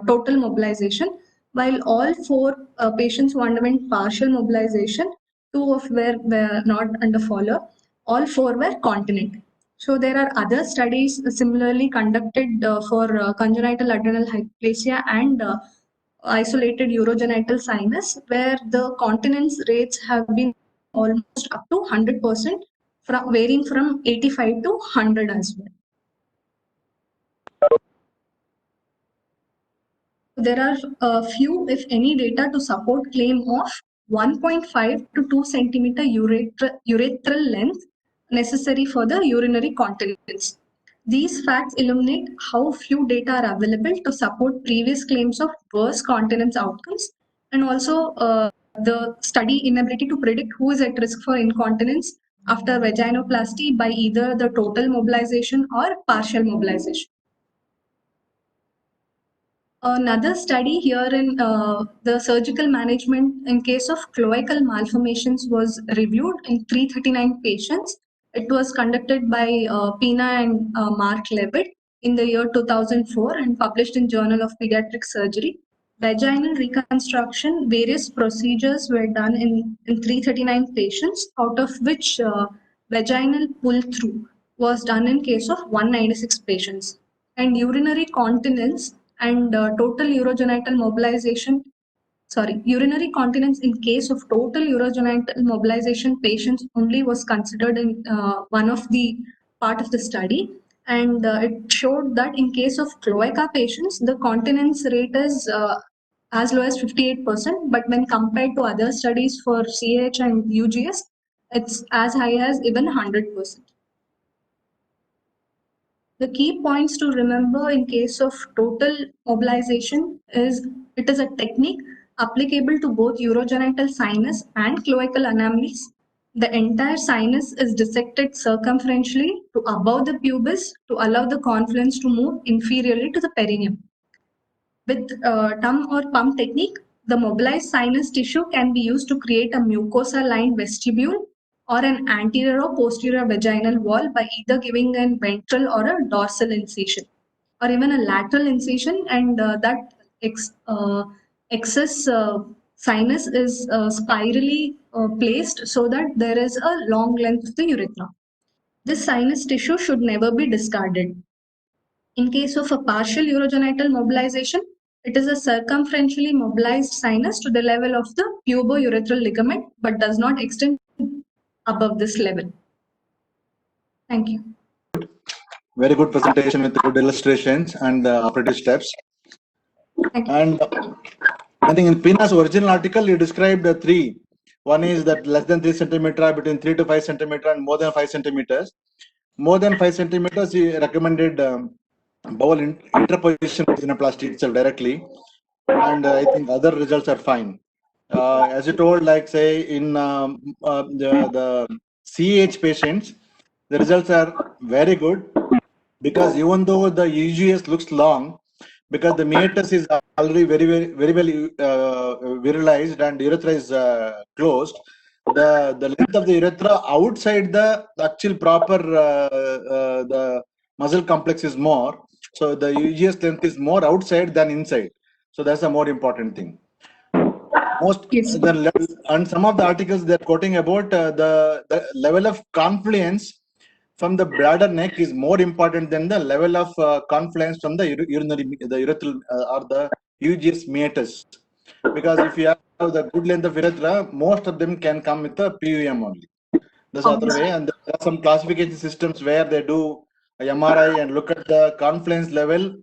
Speaker 1: total mobilization, while all 4 patients who underwent partial mobilization, 2 of were not under follow-up, all 4 were continent. So there are other studies similarly conducted for congenital adrenal hyperplasia and isolated urogenital sinus, where the continence rates have been almost up to 100%, varying from 85 to 100 as well. There are few, if any, data to support claim of 1.5 to 2 centimeter urethral length necessary for the urinary continence. These facts illuminate how few data are available to support previous claims of worse continence outcomes, and also the study inability to predict who is at risk for incontinence after vaginoplasty by either the total mobilization or partial mobilization. Another study here in the surgical management in case of cloacal malformations was reviewed in 339 patients. It was conducted by Pina and Mark Levitt in the year 2004 and published in Journal of Pediatric Surgery. Vaginal reconstruction, various procedures were done in 339 patients, out of which vaginal pull-through was done in case of 196 patients. And urinary continence and total urogenital mobilization, urinary continence in case of total urogenital mobilization patients only was considered in one of the part of the study. And it showed that in case of cloaca patients, the continence rate is as low as 58%, but when compared to other studies for CAH and UGS, it's as high as even 100%. The key points to remember in case of total mobilization is it is a technique applicable to both urogenital sinus and cloacal anomalies. The entire sinus is dissected circumferentially to above the pubis to allow the confluence to move inferiorly to the perineum. With TUM or PUM technique, the mobilized sinus tissue can be used to create a mucosa-lined vestibule or an anterior or posterior vaginal wall by either giving a ventral or a dorsal incision, or even a lateral incision, and that excess sinus is spirally placed so that there is a long length of the urethra. This sinus tissue should never be discarded. In case of a partial urogenital mobilization, it is a circumferentially mobilized sinus to the level of the pubourethral ligament, but does not extend above this level. Thank you.
Speaker 3: Very good presentation with good illustrations and operative steps.
Speaker 1: Thank you.
Speaker 3: And I think in Pina's original article, you described three. One is that less than 3 centimeter, between 3 to 5 centimeter, and more than 5 centimeters. More than 5 centimeters, he recommended bowel interposition vaginoplasty itself directly, and I think other results are fine. As you told, like say in the CAH patients, the results are very good, because even though the UGS looks long, because the meatus is already very well virilized and urethra is closed, the length of the urethra outside the actual proper the muscle complex is more. So the UGS length is more outside than inside. So that's a more important thing. And some of the articles they're quoting about the level of confluence from the bladder neck is more important than the level of confluence from the urethral or the UGS meatus. Because if you have the good length of urethra, most of them can come with the PUM only. That's the other way. And there are some classification systems where they do a MRI and look at the confluence level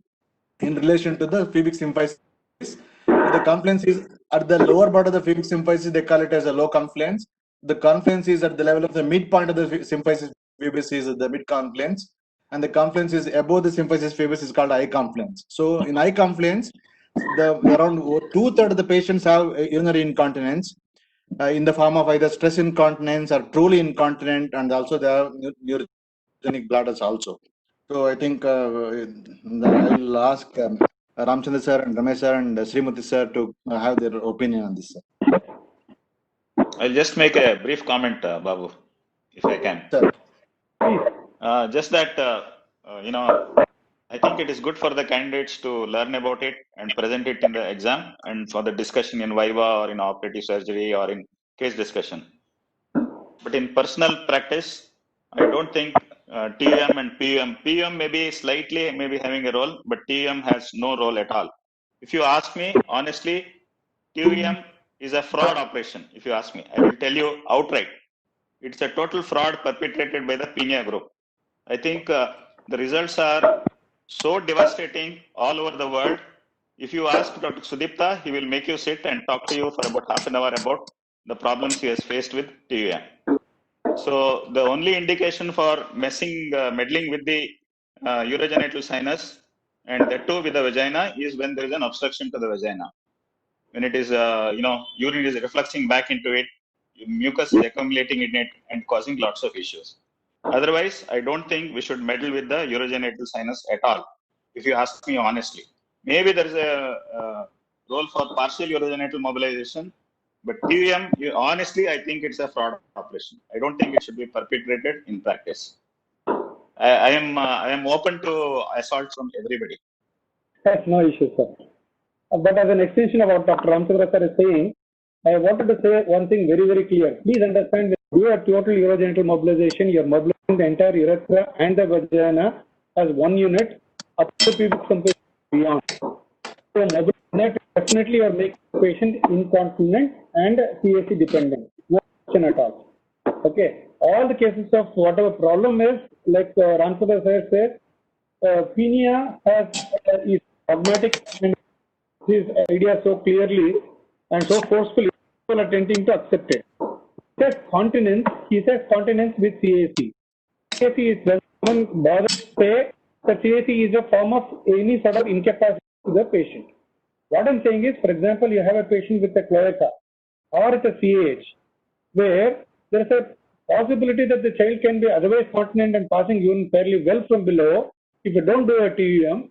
Speaker 3: in relation to the pubic symphysis. If the confluence is at the lower part of the pubic symphysis, they call it as a low confluence. The confluence is at the level of the midpoint of the symphysis pubis is the mid confluence, and the confluence is above the symphysis pubis is called high confluence. So in high confluence, around 2/3 of the patients have urinary incontinence in the form of either stress incontinence or truly incontinent, and also they have neurogenic bladders also. So I think I'll ask Ramchandra sir and Ramesh sir and Srimati sir to have their opinion on this. Sir.
Speaker 6: I'll just make a brief comment, Babu, if I can.
Speaker 3: Sir.
Speaker 6: Just that, I think it is good for the candidates to learn about it and present it in the exam and for the discussion in Viva or in operative surgery or in case discussion. But in personal practice, I don't think TUM and PUM may be slightly maybe having a role, but TUM has no role at all. If you ask me, honestly, TUM is a fraud operation. If you ask me, I will tell you outright. It's a total fraud perpetrated by the Pina group. I think the results are so devastating all over the world If you ask Dr. Sudipta, he will make you sit and talk to you for about half an hour about the problems he has faced with TUM. So the only indication for meddling with the urogenital sinus, and that too with the vagina, is when there is an obstruction to the vagina. When it is, urine is refluxing back into it, mucus is accumulating in it and causing lots of issues. Otherwise, I don't think we should meddle with the urogenital sinus at all, if you ask me honestly. Maybe there is a role for partial urogenital mobilization, but TUM, honestly, I think it's a fraud operation. I don't think it should be perpetrated in practice. I am open to assault from everybody.
Speaker 5: That's no issue, sir. But as an extension of what Dr. Ramchandra sir is saying, I wanted to say one thing very, very clear. Please understand, when you are total urogenital mobilization, you're mobilizing the entire urethra and the vagina as one unit up to pubic symphysis beyond. So mobilizing definitely you're making the patient incontinent and CAC dependent. No question at all. Okay. All the cases of whatever problem is, like Ramchandra sir says, Penia is dogmatic and his idea so clearly and so forcefully, people are tending to accept it. He says continence with CAC. CAC is when someone bothers to say that CAC is a form of any sort of incapacity to the patient. What I'm saying is, for example, you have a patient with a cloaca or it's a CAH, where there is a possibility that the child can be otherwise continent and passing urine fairly well from below if you don't do a TUM,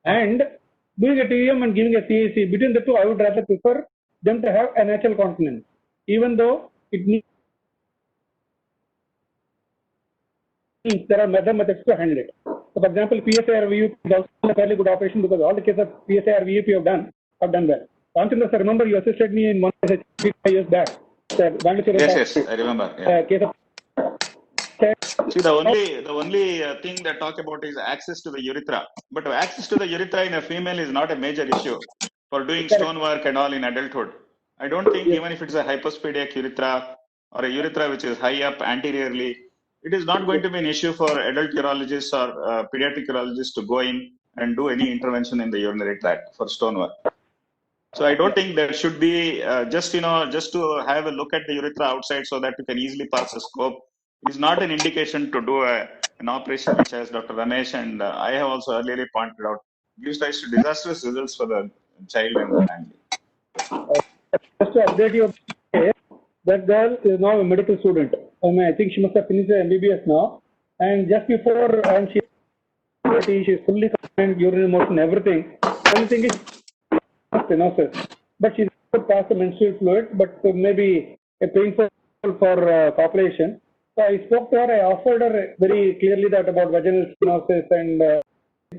Speaker 5: and doing a TUM and giving a CAC. Between the two, I would rather prefer them to have a natural continence, even though it needs, there are methods to handle it. So, for example, PSA-RVUP is also a fairly good operation because all the cases of PSA-RVUP have done well. Ramchandra sir, remember you assisted me in one case 5 years back.
Speaker 6: Yes, I remember. Yeah.
Speaker 5: Case of
Speaker 6: See, the only thing that talk about is access to the urethra. But access to the urethra in a female is not a major issue for doing stonework and all in adulthood. I don't think even if it's a hypospadic urethra or a urethra which is high up anteriorly, it is not going to be an issue for adult urologists or pediatric urologists to go in and do any intervention in the urinary tract for stonework. So I don't think there should be just to have a look at the urethra outside so that you can easily pass a scope is not an indication to do an operation which, as Dr. Ramesh and I have also earlier pointed out, gives rise to disastrous results for the child and the family.
Speaker 5: Just to update you, that girl is now a medical student. I think she must have finished her MBBS now. And just before, and she's fully confined, urinary motion, everything. Only thing is stenosis. But she's able to pass the menstrual fluid, but maybe a painful for copulation. So I spoke to her, I offered her very clearly that about vaginal stenosis, and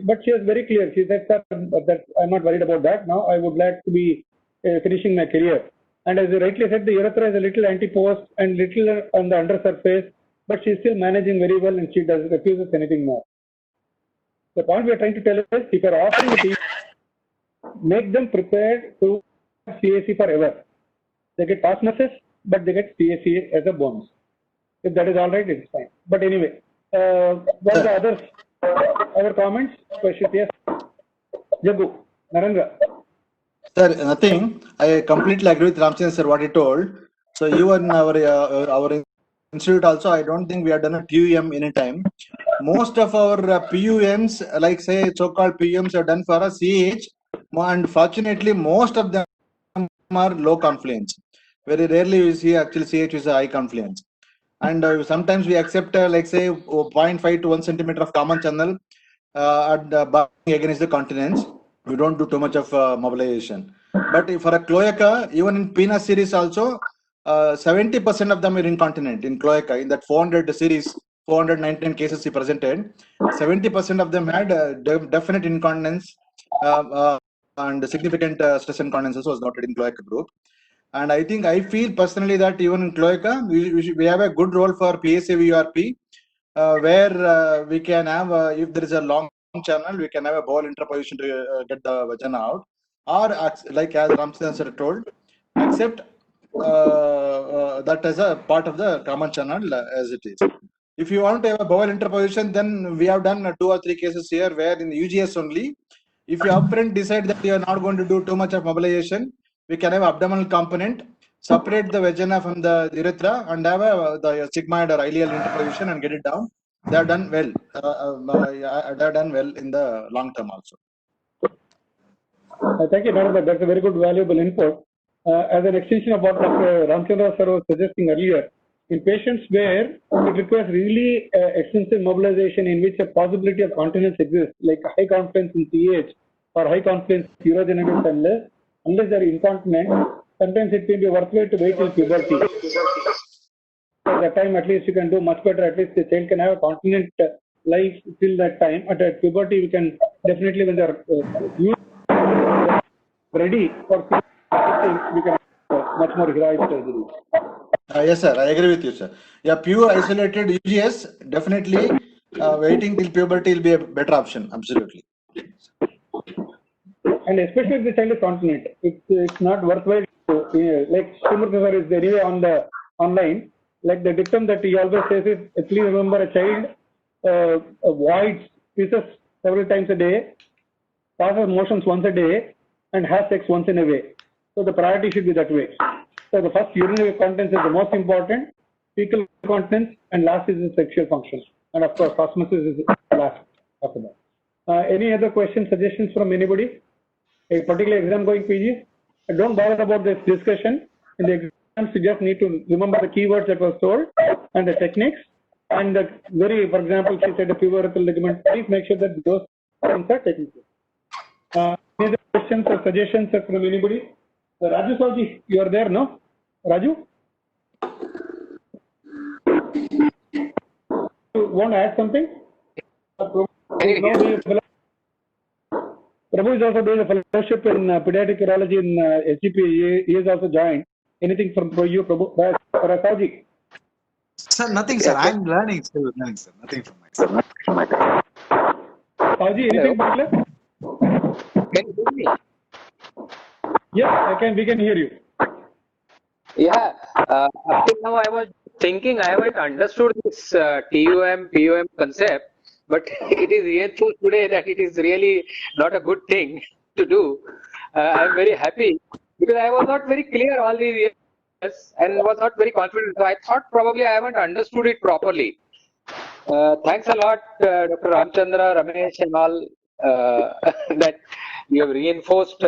Speaker 5: but she was very clear. She said, sir, that I'm not worried about that. Now I would like to be finishing my career. And as you rightly said, the urethra is a little anteposed and little on the undersurface, but she's still managing very well and she refuses anything more. The point we are trying to tell is, if you're offering it, make them prepared to CAC forever. They get osmosis, but they get CAC as a bonus. If that is all right, it's fine. But anyway, what are the other comments, questions? Yes, Jagu, Narendra.
Speaker 3: Sir, nothing. I completely agree with Ramchandra sir what he told. So even our institute also, I don't think we have done a TUM anytime. Most of our PUMs, like say so-called PUMs, are done for a CH, and fortunately most of them are low confluence. Very rarely we see actually CH is a high confluence. And sometimes we accept like say 0.5 to 1 centimeter of common channel against the continence. We don't do too much of mobilization. But for a cloaca, even in PINA series also, 70% of them are incontinent in cloaca. In that 400 series, 419 cases he presented, 70% of them had definite incontinence and significant stress incontinence also was noted in cloaca group. And I feel personally that even in cloaca, we have a good role for PSA-VURP, where we can have, if there is a long channel, we can have a bowel interposition to get the vagina out, or like as Ramchandra sir told, accept that as a part of the common channel as it is. If you want to have a bowel interposition, then we have done 2 or 3 cases here where in the UGS only, If you upfront decide that you are not going to do too much of mobilization, we can have abdominal component, separate the vagina from the urethra, and have the sigmoid or ileal interposition and get it down. They have done well. They have done well in the long term also.
Speaker 5: Thank you, Dr. That's a very good, valuable input. As an extension of what Dr. Ramchandra sir was suggesting earlier, in patients where it requires really extensive mobilization in which a possibility of continence exists, like high confidence in pH or high confidence urogenital, unless they are incontinent, sometimes it may be worthwhile to wait till puberty. At that time, at least you can do much better. At least the child can have a continent life till that time. At puberty, we can definitely, when they are ready for things, we can much more heroic surgery.
Speaker 3: Yes, sir. I agree with you, sir. Yeah, pure isolated UGS, definitely waiting till puberty will be a better option. Absolutely.
Speaker 5: And especially if the child is continent, it's not worthwhile to, like Srimurthy sir is anyway on the online, like the dictum that he always says is, please remember a child voids, pisses several times a day, passes motions once a day, and has sex once in a way. So the priority should be that way. So the first urinary continence is the most important, fecal continence, and last is the sexual function. And of course, osmosis is last after that. Any other questions, suggestions from anybody? A particular exam going PG? Don't bother about this discussion. In the exams, you just need to remember the keywords that was told and the techniques. And the for example, she said the pubertal ligament, please make sure that those things are technical. Any other questions or suggestions from anybody? Raju Saji, you are there, no? Raju? You want to add something? Prabhu is also doing a fellowship in pediatric urology in SGP. He has also joined. Anything from you, Prabhu? Saji?
Speaker 8: Sir, nothing, sir. I'm learning, still learning, sir. Nothing from my side.
Speaker 5: Saji, anything particular?
Speaker 7: Can you hear me?
Speaker 5: Yes, we can hear you.
Speaker 7: Yeah, up till now I was thinking I haven't understood this TUM concept, but it is reinforced today that it is really not a good thing to do. I'm very happy because I was not very clear all these years and was not very confident. So I thought probably I haven't understood it properly. Thanks a lot, Dr. Ramchandra, Ramesh, and all, that you have reinforced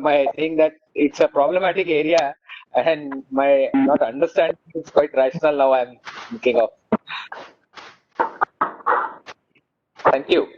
Speaker 7: my thing that it's a problematic area, and my not understanding is quite rational now. I'm thinking of. Thank you.